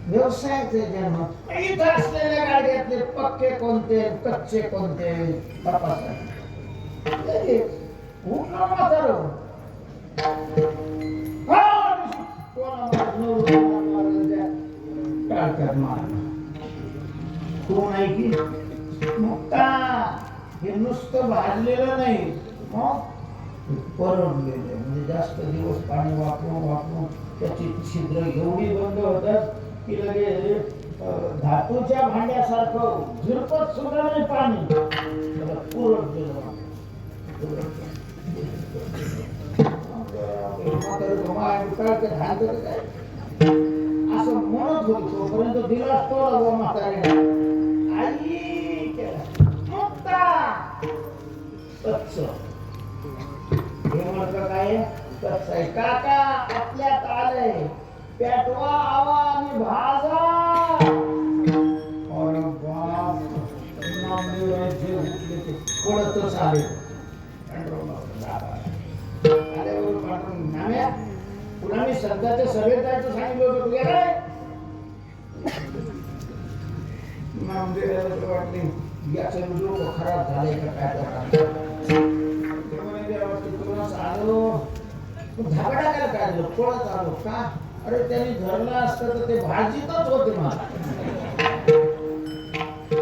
व्यवसायाचे जन्म. इथं असलेल्या गाड्यातले पक्के कोणते, कच्चे कोणते तपासा. उठलं म्हातार टाळक्यात मारलं. कोण आहे की मुक्ता. हे नुसतं भाजलेलं नाही, मग परडलेलं. म्हणजे जास्त दिवस पाणी वापरून वापरून त्याची छिद्र एवढी बंद होतात की लगे धातूच्या भांड्यासारखं झिरपत सुद्धा नाही पाणी. त्याला पुरडलेलं असं म्हणत होतो. तोपर्यंत दिला तो म्हातारीला आई केला मुक्ता कच्च. हे म्हणतं काय कच्च आहे. काका आपल्यात आलंय, पेटवा आवा आणि भाजा. अरे बाप, नामदेवरायांचे उठले ते पळतच आले. आल्यावर पाठवून नाम्या पुन्हा मी सध्याच्या सभेत जायचं सांगितलं होतं, तुझ्या काय नामदेवराला वाटले याचं डोकं खराब झालंय का काय. आलो धाबडा काय काढलं, पळत आलो का. अरे त्यांनी धरलं असतं तर ते भाजीतच होते. मला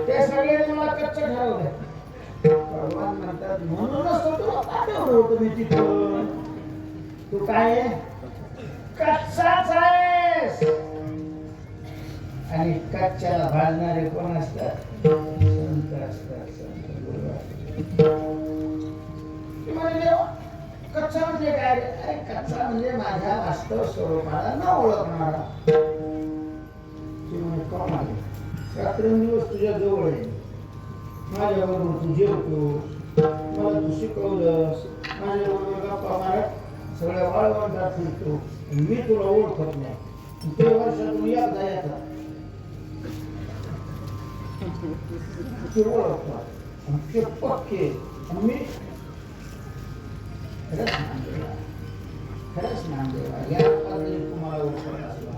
ते सगळ्यांनी मला कच्च ठरवलं. भगवान म्हणतात म्हणूनच तुला पाठवलं होतं मी तिथं. तू काय कच्चाच आहेस. आणि कच्च्याला भाजणारे कोण असतात, संत असतात. संत गुरु असतात. कच्चा म्हणजे काय. अरे कच्चा म्हणजे माझ्या वास्तव स्वरूपाला न ओळखणारा. कोण आहे रात्रंदिवस तुझ्या जवळ आहे, माझ्याबरोबर तू जेवतोस, मला तू शिकवलंस, माझ्याबरोबर गप्पा मारत सगळ्या वाळवंटात फिरतो. मी तुला ओळखत नाही. ते वर्षातून एकदा येतात ते ओळखतात आणि ते पक्के. मी खरंच नामदेवा या पद्धतीने तुम्हाला ओळखत असला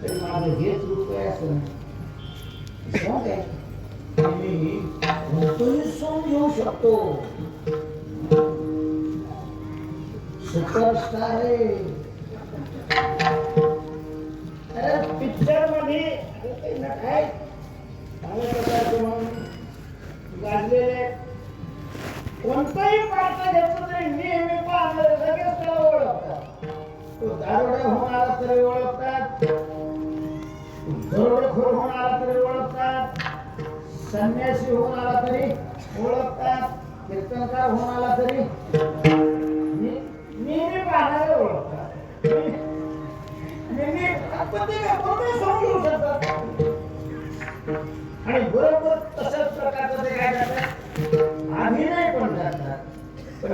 तरी माझं हेच रूप आहे असं नाही. मी कोणी सोडून घेऊ शकतो. सुपरस्टार आहे. अरे पिक्चर मध्ये काय चांगल्या प्रकारचे म्हणून गाजलेले कोणताही पात्र घेतलं तरी नेहमी पाहणारे लगेच त्याला ओळखतात. तो दारोडे होऊन आला तरी ओळखतात, दरोडेखोर होऊन आला तरी ओळखतात, संन्यासी होऊन आला तरी ओळखतात, कीर्तनकार होऊन आला तरी नेहमी पाहणारे ओळखतात. नेहमी आपण ते कोणी समजू शकतात. आणि बरोबर तशाच प्रकारचं ते काय करतात, अभिनय पण करतात, पण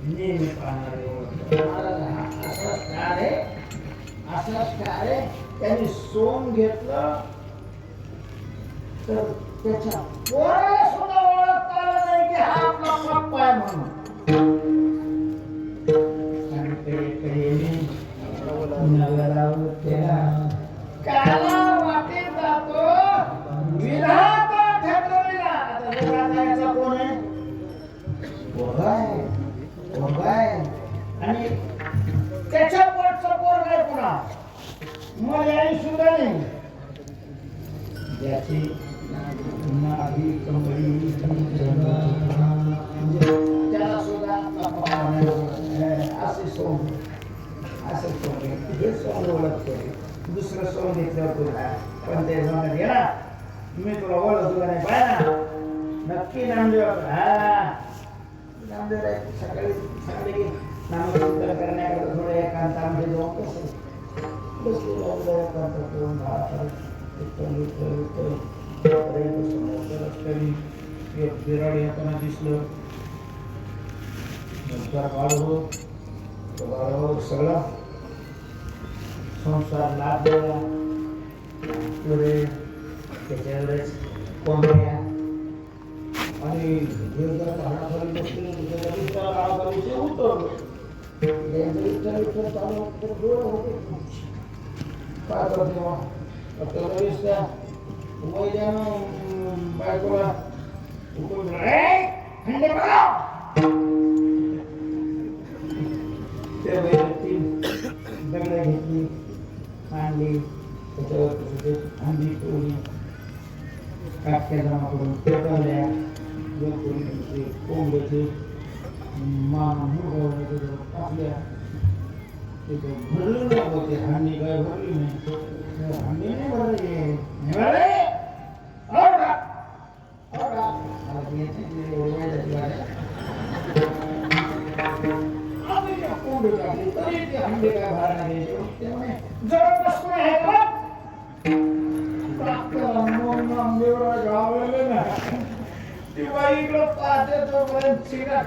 नेहमी पाहणारे ओळखतात. महाराज हा असाच का रे, असाच का रे. त्यांनी सोंग घेतलं तर त्याच्या पोराला सुद्धा ओळखता आलं नाही की हा आपला पप्पा आहे म्हणून. काला वाटेत जातो विधाता ठरविला. आता विधाता याचा कोण आहे, पोरगा आहे, पोरगा आहे. आणि त्याच्या पोटचं पोरगा आहे पुन्हा, मला आई सुद्धा नाही. ज्याची नाभी कमळी त्याला सुद्धा असे सोंग, असं सोंग हे सोंग ओळखतो. दुसरं सोंग घेतलं तुला पण ते सोंग गेला मी तुला ओळखतो का नाही पाहिजे नक्की नामदेव. हा नामदेव सकाळी सकाळी नामचिंतन करण्याकडे थोडं एकांतामध्ये जाऊन कसं बसलेलं एकांतात बिराड येताना दिसलं. नंतर बाळू सगळा संसार लाभ दिला. त्याच्यावरच कोंबड्या आणि हाडाखाली बसले उतरलो. चालू डोळं होते काय करते बायकोला दगड घेतली आणली त्याच्यावर अंडी टोळी काटक्या जमा करून पेटवल्या. कोंबड्याचे टाकल्या भरली नाही होते. हांडी काय भरली नाही, हांडी नाही भरली. कोंबडी टाकली तरी ते हांडी काय भरायला घ्यायचे. जवळ बसून आहे का गावलेलं ना ती बाई इकडं पाहते तोपर्यंत चिरात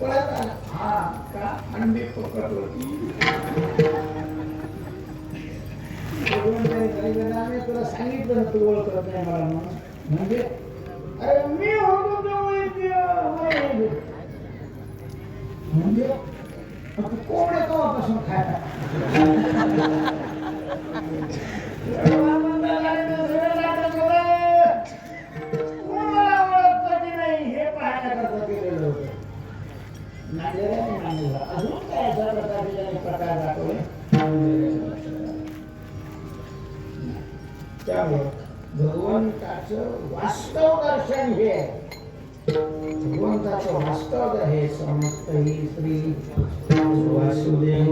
पडत हा का अंडी पकड होती. तुला सांगितलं ना तू ओळखत नाही मला म्हणून. म्हणजे अरे मी होतो म्हणजे कोण येतोपासून खायला हे पाहण्याकरता केलेलं होतं. अजून काय अशा प्रकारचे त्याने प्रकार दाखवले. त्यामुळे भगवंताचं वास्तव दर्शन हे आहे. भगवंताचं वास्तव हे समस्त ही श्री वासुदेव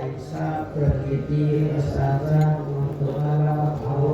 ऐसा प्रकृती असाचा तुम्हाला भाव.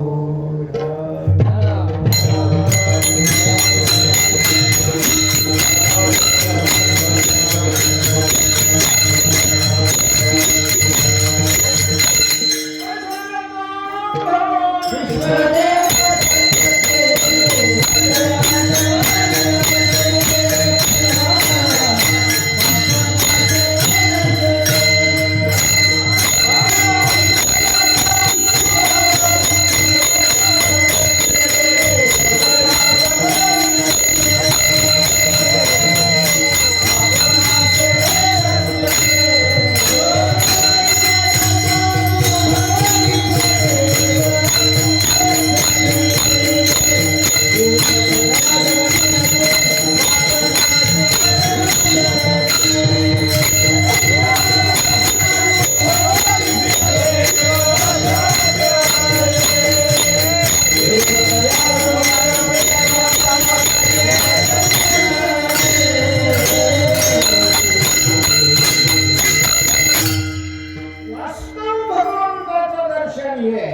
नाहीये,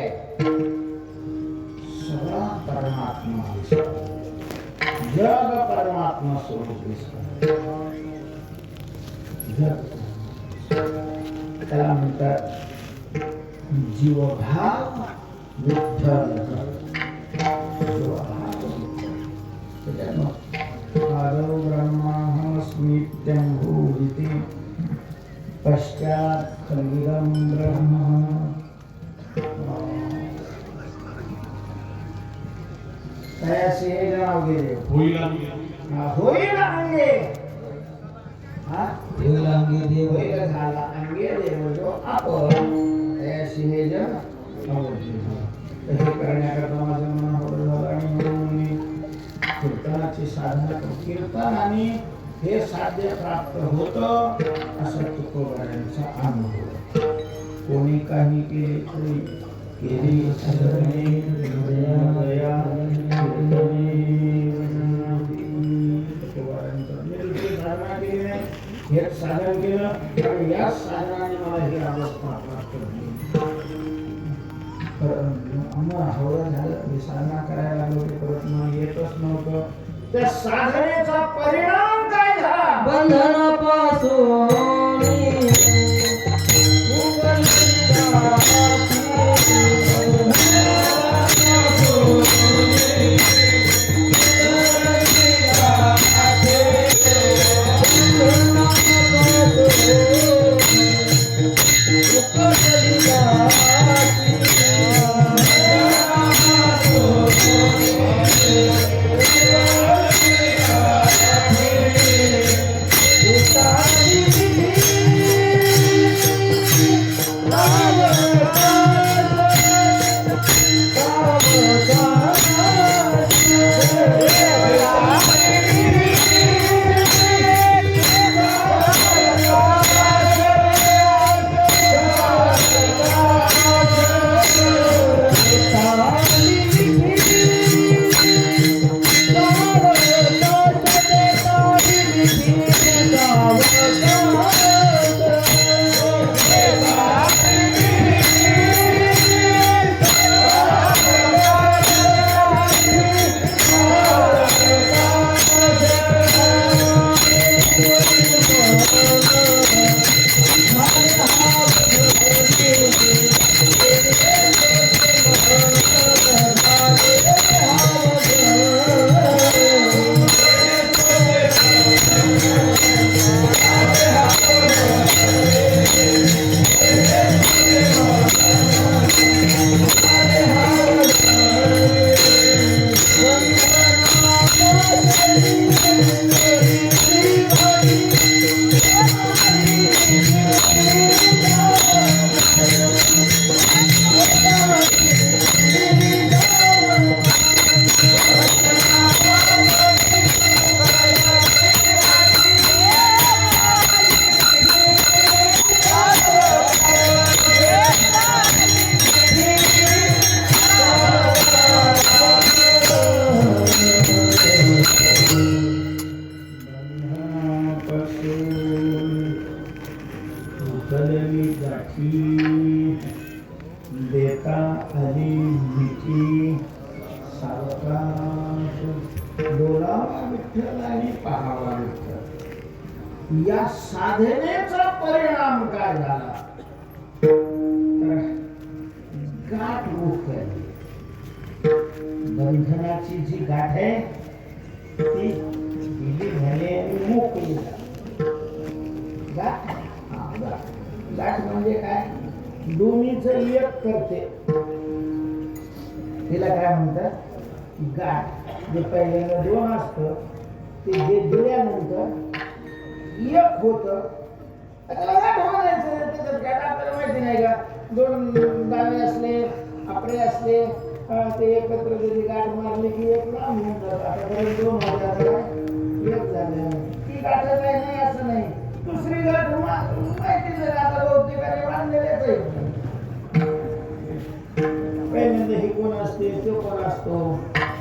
सगळा परमात्मा दिसतो. जग परमात्मा स्वरूप दिसतो. जग त्याला म्हणतात जीवभाव विठ्ठल. आदौ ब्रह्माहमस्मीत्यंभूरिति पश्चात् खल्विदं ब्रह्म. तयासे नाव गेले होईल अंगे. होईल अंगे देव. होईल झाला अंगे देव जो आपण तयाशी हे जन हे करण्याकरता माझं मन होतं झालं आणि म्हणून मी कीर्तनाची साधना करतो. कीर्तनाने हे साध्य प्राप्त होतं असा तुकोबारांचा अनुभव. कोणी काही केले तरी केली सगळे दया दया हे साधन केलं आणि या साधनाने मला ही अवस्था प्राप्त झाली. आम्हाला हवं झालं मी साधना करायला लागलो ते परत मग येतच नव्हतं. त्या साधनेचा परिणाम काय झाला? बंधनापासून देता आली भीती सावकाश बोलावा विठ्ठल आणि पाहावा विठ्ठल. या साधनेचा परिणाम काय झाला? तर गाठ उठली. बंधनाची जी गाठ आहे ती गेली झाली आणि मोकळी झाली. गाठ गाठ म्हणजे काय? दोन्हीच एक करते. तिला काय म्हणतात? गाठ. जे पहिल्यांदा दोन असतं ते जे दिल्यानंतर एक होत त्याला गाठ म्हणायचं. त्याच्यात गाठ आपल्याला माहिती नाही का? दोन दाणे असले आपले असले ते एकत्र जरी गाठ मारली की एक लांब होऊन जातात. आता बरेच दोन होतात एक झालं. ती गाठ काही नाही असं नाही. दुसरी गाठ माहिती झाली. आता बहुतेकाने बांधलेलेच आहे. पहिल्यांदा हे कोण असते तो कोण असतो.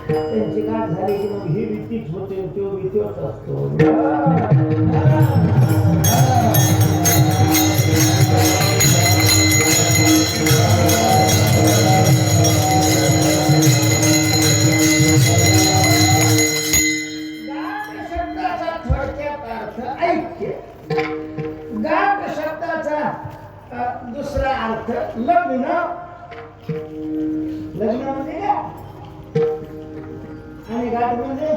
त्यांची गाठ झाली की मग ही भीतीच होते तो भीतीच असतो. लग्न म्हणजे काय आणि गाठ म्हणजे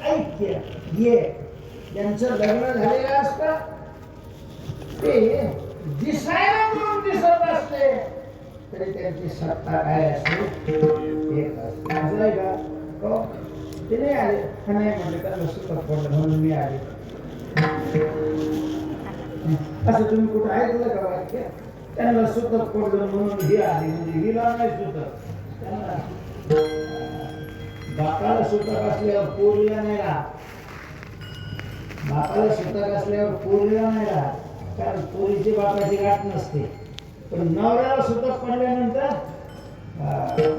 ऐक्य. ये ज्यांचं लग्न झालेलं असतं ते दिसायला म्हणून दिसत असते तरी त्यांची सत्ता काय असते एक असते. असं आहे का? हो ते नाही आले नाही म्हटलं त्यांना सुतक पडलं म्हणून मी आले. असं तुम्ही कुठं ऐकलं का वाक्य? त्यांना सुतक पडलं म्हणून ही आली म्हणजे हिला नाही सुतक. त्यांना बापाला सुतक असल्यावर पोरीला नाही राहत. बापाला सुतक असल्यावर पोरीला नाही राहत कारण पोरीची बापाची गाठ नसते. पण नवऱ्याला सुतक पडल्यानंतर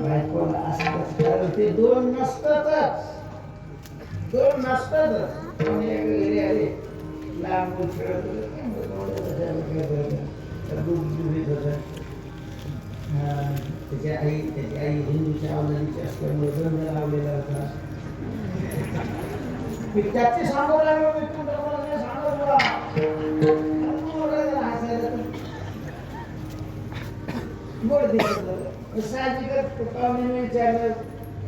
बायकोला असतंच कारण ते दोन नसतातच. कोणी एक घरी आले लहान मूल खेळत त्याची आई हिंदूच्या आवडीची असल्यामुळे बंद लावलेला होता. मी त्याची सांगू लागलो मी तुमच्या सांगू गोड दिसत साहजिकच पाहुणे विचारलं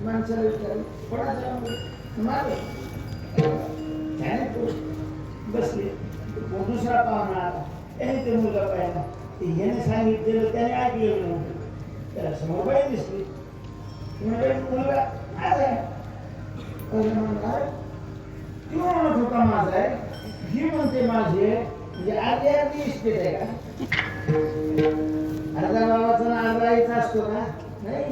माणसाला विचारलं कोणाचं मागे त्याने तो बसले दुसरा पाहुणा त्याने ते मुलगा पाहिला ते याने सांगितलेलं त्याने ऐकलेलं नव्हतं. त्याला समोर बाई दिसली मुलगा आज आहे ती म्हणत होता माझा आहे ही म्हणते माझी आहे म्हणजे अर्धी अर्धी इस्टेट आहे का? अर्धा बाबाचा ना अर्धा आईचा असतो का? नाही.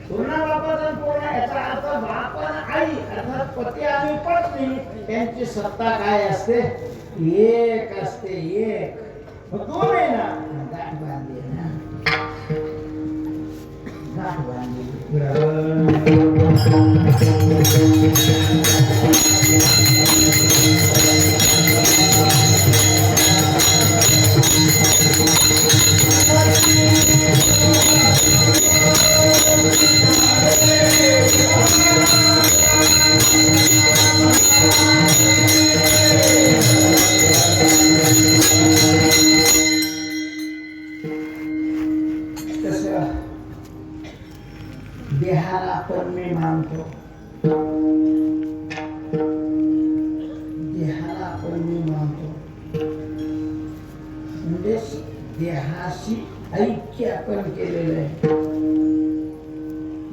पूर्ण बापाचा पूर्ण याचा अर्थ बाप आणि आई अर्थात पती आणि पत्नी त्यांची सत्ता काय असते? एक असते. एक दोन आहे ना गाठ बांधली ना गाठ बांधली. देहाला पण मी मानतो. देहाला पण मी मानतो म्हणजे देहाशी ऐक्य आपण केलेलं आहे.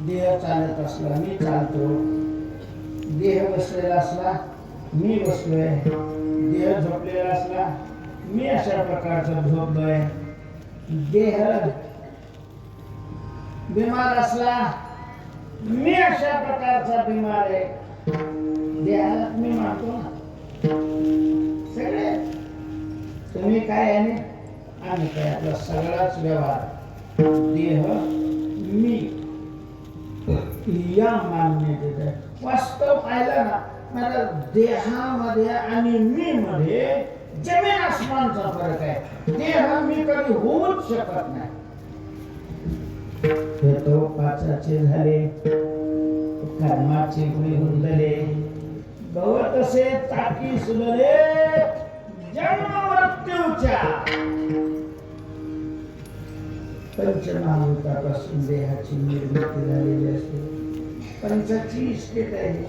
देह चालत असला मी चालतो. देह बसलेला असला मी बसलोय. देह झोपलेला असला मी अशा प्रकारचा झोपलोय. देह बिमार असला मी अशा प्रकारचा बिमार आहे. देहाला मी मानतो ना सगळे. तुम्ही काय आहे आम्ही काय आपला सगळाच व्यवहार देह मी या मान्यतेत वास्तव पाहिलं ना मला देहामध्ये आणि मी मध्ये जमीन आसमानचा फरक आहे. देह मी कधी होऊच शकत नाही. तो पाचाचे झाले कर्माचे गुणी हुंदले गवतसे चाकी सुलले जन्म मृत्यूच्या पंचमहाभूतापासून देहाची निर्मिती झालेली असते. पंचाची स्थित आहे.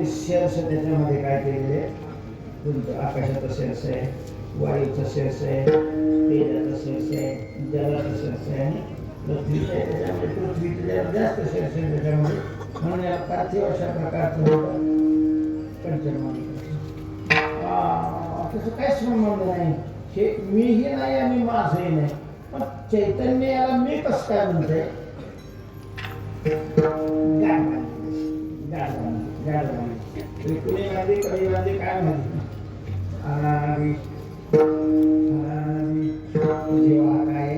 ते शेअर्स त्याच्यामध्ये काय केलेले आकाशाचा शेअर्स आहे, वायूचा शेअर्स आहे, तेजाचा शेअर्स आहे, जलाचा शेअर्स आहे आणि पृथ्वीचा आहे. त्याच्यामध्ये पृथ्वीच्या जास्त शेअर्स आहे त्याच्यामध्ये, म्हणून या पार्थिव अशा प्रकारचं पंचमानी. त्याचं काय संबंध नाही, हे मीही नाही आणि माझंही नाही. पण चैतन्य याला मी कसं काय म्हणते? कुणी मध्ये कधी मध्ये काय म्हणते अनादि जेव्हा काय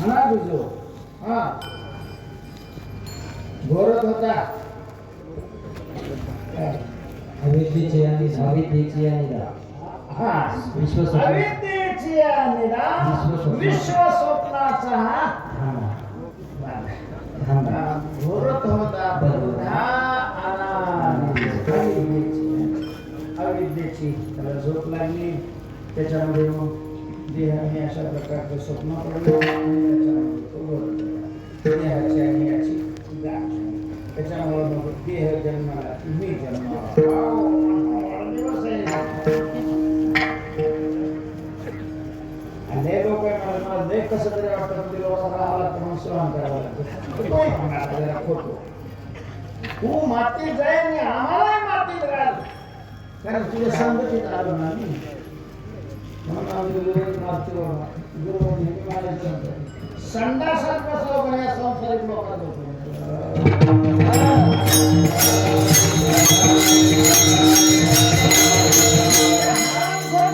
अनादि जो हा घोरत होता अविद्येची आणि सावित्रीची आणि अविद्येची आणि विश्व स्वप्नाचा घोरत होता अविद्येची त्याला झोप लागली. त्याच्यामध्ये मग देहाने अशा प्रकारचं स्वप्न पडलं देहाची आणि याची गाठ. त्याच्यामुळे मग देह जन्माला मी जन्माला लय लोक मला लय कसं तरी वाटतं ते लोकांना आला तर मग सहन करावं लागतं. खोटो तू माती जाय आणि आम्हालाही मातीत राहाल, कारण तुझ्या संगतीत आलो ना मी. म्हणून आम्ही गुरुवारी मातीवर गुरुवारी नेहमी मारायचं संडासात बसलो पण या संसारिक लोकांना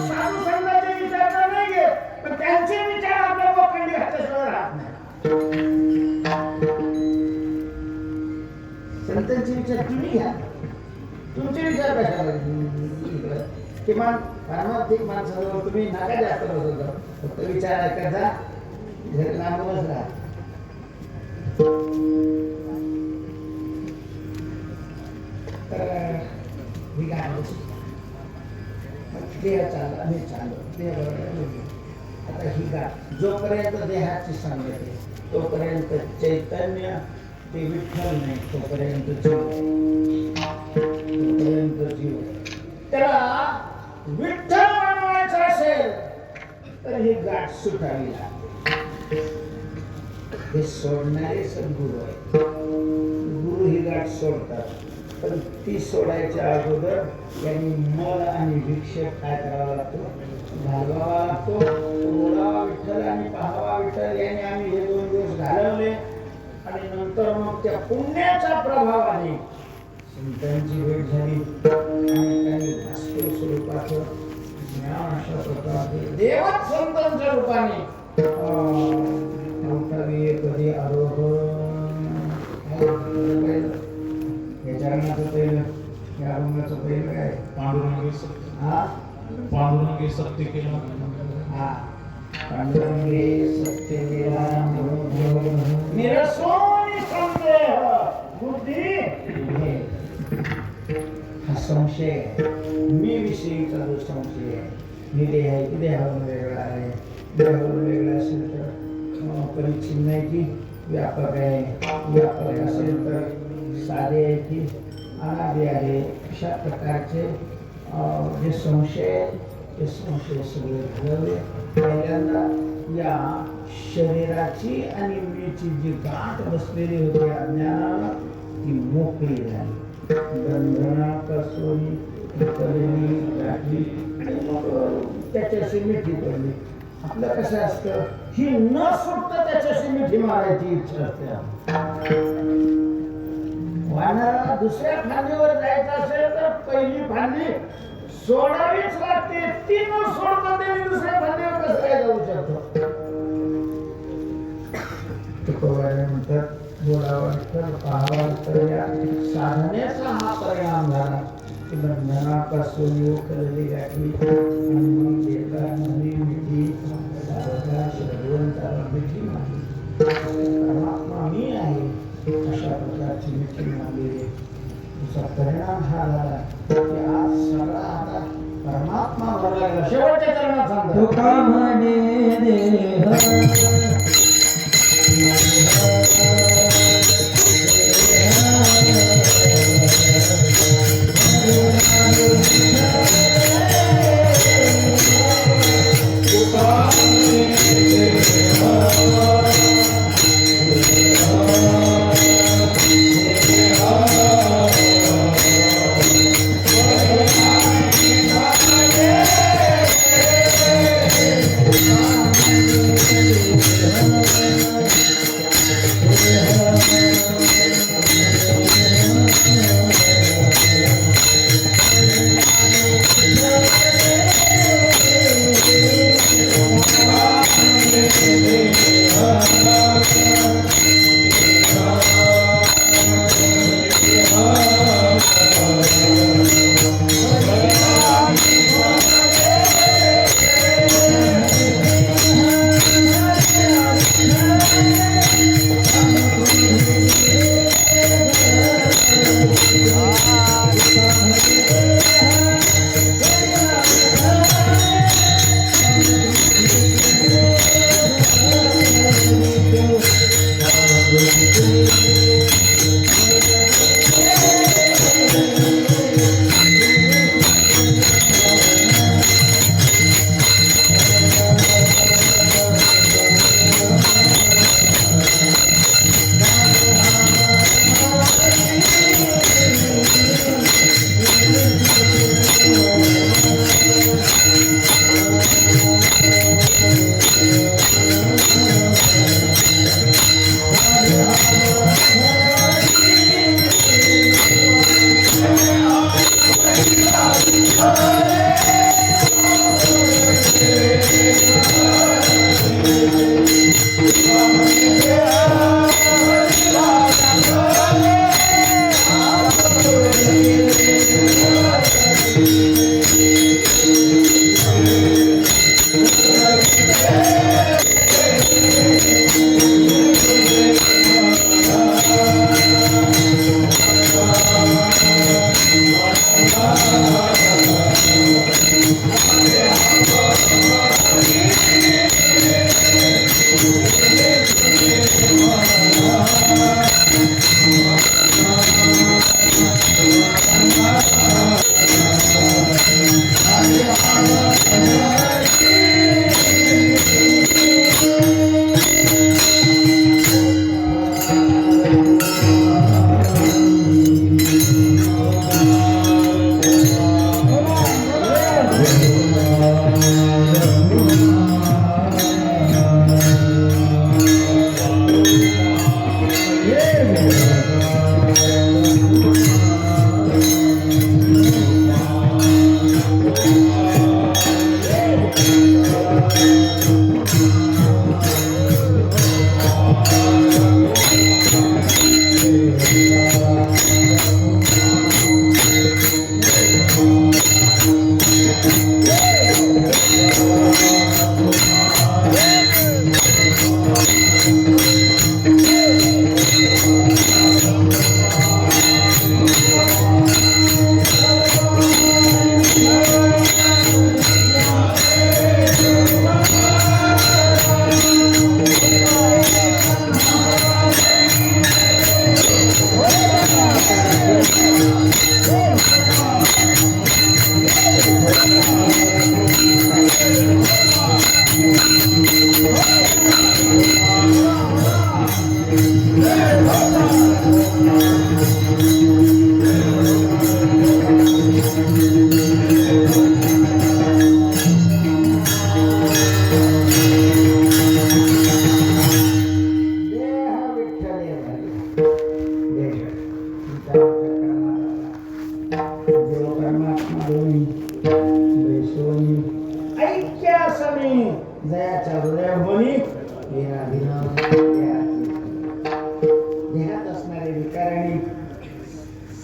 साधू संतांचे विचार नाही घेत, पण त्यांचे विचार आपल्या लोकांनी घातल्याशिवाय राहत नाही. संतांचे विचार तुम्ही घ्या, तुमचे विचार कशाला? किमान पारमार्थिक माणसाजवळ तुम्ही नका जास्त बसवता, फक्त विचार करता घरी लांबूनच राहा. ही गाणं देह चालला मी चाललो देह बरोबर. आता ही गाठ जोपर्यंत देहाची सांगते तोपर्यंत चैतन्य ते विठ्ठल नाही, तोपर्यंत जीव. त्याला विठ्ठल बनवायचं असेल तर ही गाठ सुटावी लागते. हे सोडणारे सद्गुरू आहेत. गुरु ही गाठ सोडतात, पण ती सोडायच्या अगोदर यांनी मल आणि विक्षेप काय करावा लागतो? घालवावा लागतो. ओढावा विठ्ठल आणि पाहावा विठ्ठल यांनी आम्ही हे 2 दिवस घालवले आणि नंतर मग त्या पुण्याच्या प्रभावाने संतांची भेट झाली आणि त्यांनी वास्तव स्वरूपाचं ज्ञान अशा प्रकारचे देवच संतांच्या रूपाने कधी आरोहण या चरणाचं पहिलं या अभंगाचं पहिलं काय? पांडुरंगे सत्य केला. पांडुरंगे सत्य केला निरसोनी संदेह बुद्धी. हा संशय मी विषयीचा जो संशय आहे, मी देहावरून वेगळा आहे. देहावरून वेगळा असेल तर परिच्छिन्न आहे की व्यापक आहे, व्यापक असेल तर साधे आहे की अनादि आहे. अशा प्रकारचे जे संशय ते संशय सगळे घडवले. पहिल्यांदा या शरीराची आणि मीची जी गाठ बसलेली होती अज्ञानाला ती मोकळी झाली. बंधनापासून उतरलेली गाठी आणि मग त्याच्याशी मिठी पडली. आपलं कसं असतं, ही न सुटता त्याच्याशी मिठी मारायची इच्छा असते. वानराला दुसऱ्या फांदीवर जायचं असेल तर पहिली फांदी सोडावीच लागते. ती न सोडता ते दुसऱ्या फांदीवर कसं काय जाऊ शकतो? तुकोबाऱ्यानंतर बोलावं पाहावं तर या साधनेचा हा परिणाम झाला की बंधनापासून उकळलेली गाठी आणि मग देता नवी मिठी साधका शरीराला मिठी मारली. परमात्मा मी आहे अशा प्रकारची मिठी मारलेली. त्याचा परिणाम हा झाला की आज सगळा आता परमात्मा भरला. शेवटच्या चरणात सांगतो तुका म्हणे देह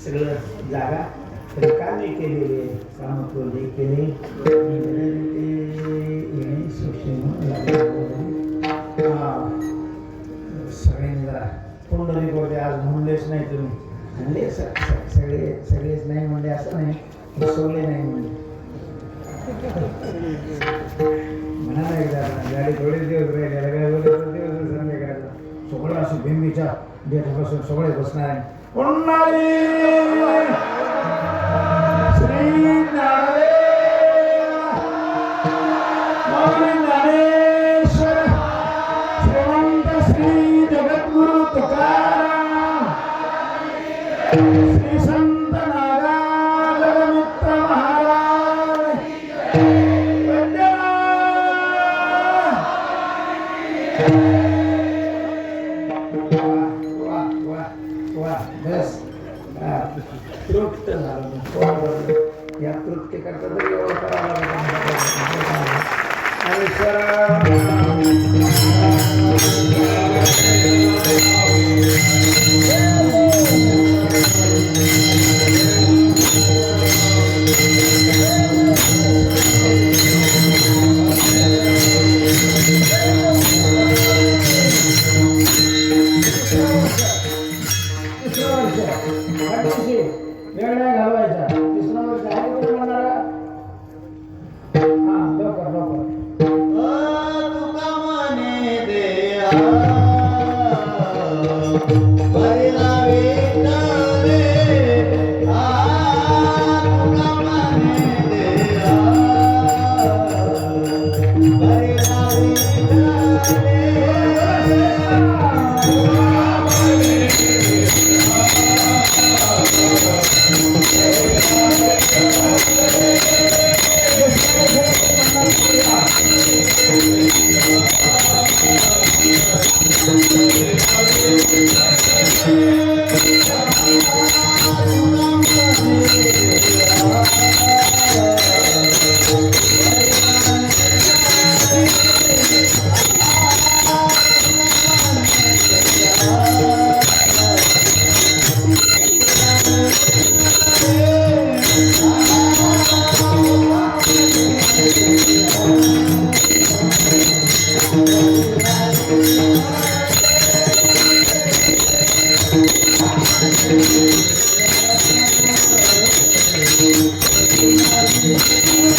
सगळं जागा रिकामी केलेली आहे. काम पूर्ण केले सगळ्यांनी जरा पुंडलिक होते आज म्हणलेच नाही तुम्ही म्हणले सगळेच नाही म्हणले असं नाही बसवले नाही म्हणले म्हणा नाही गाडी थोडे दिवस राहिले दिवस संध्याकाळला सगळं असं बिंबीच्या डेटापासून सगळे बसणार आहे. श्री ज्ञानेश्वर श्रीमंत श्री जगद्गुरु तुकाराम श्री संत नागार्जुन महाराज बस तृप्त झालं या तृप्ती करता तरी एवढं करावं लागलं. वेळ नाही घालवायचा. तिसरा वर्ष आहे कोणी म्हणाला हा लवकर लवकर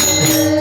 Thank you.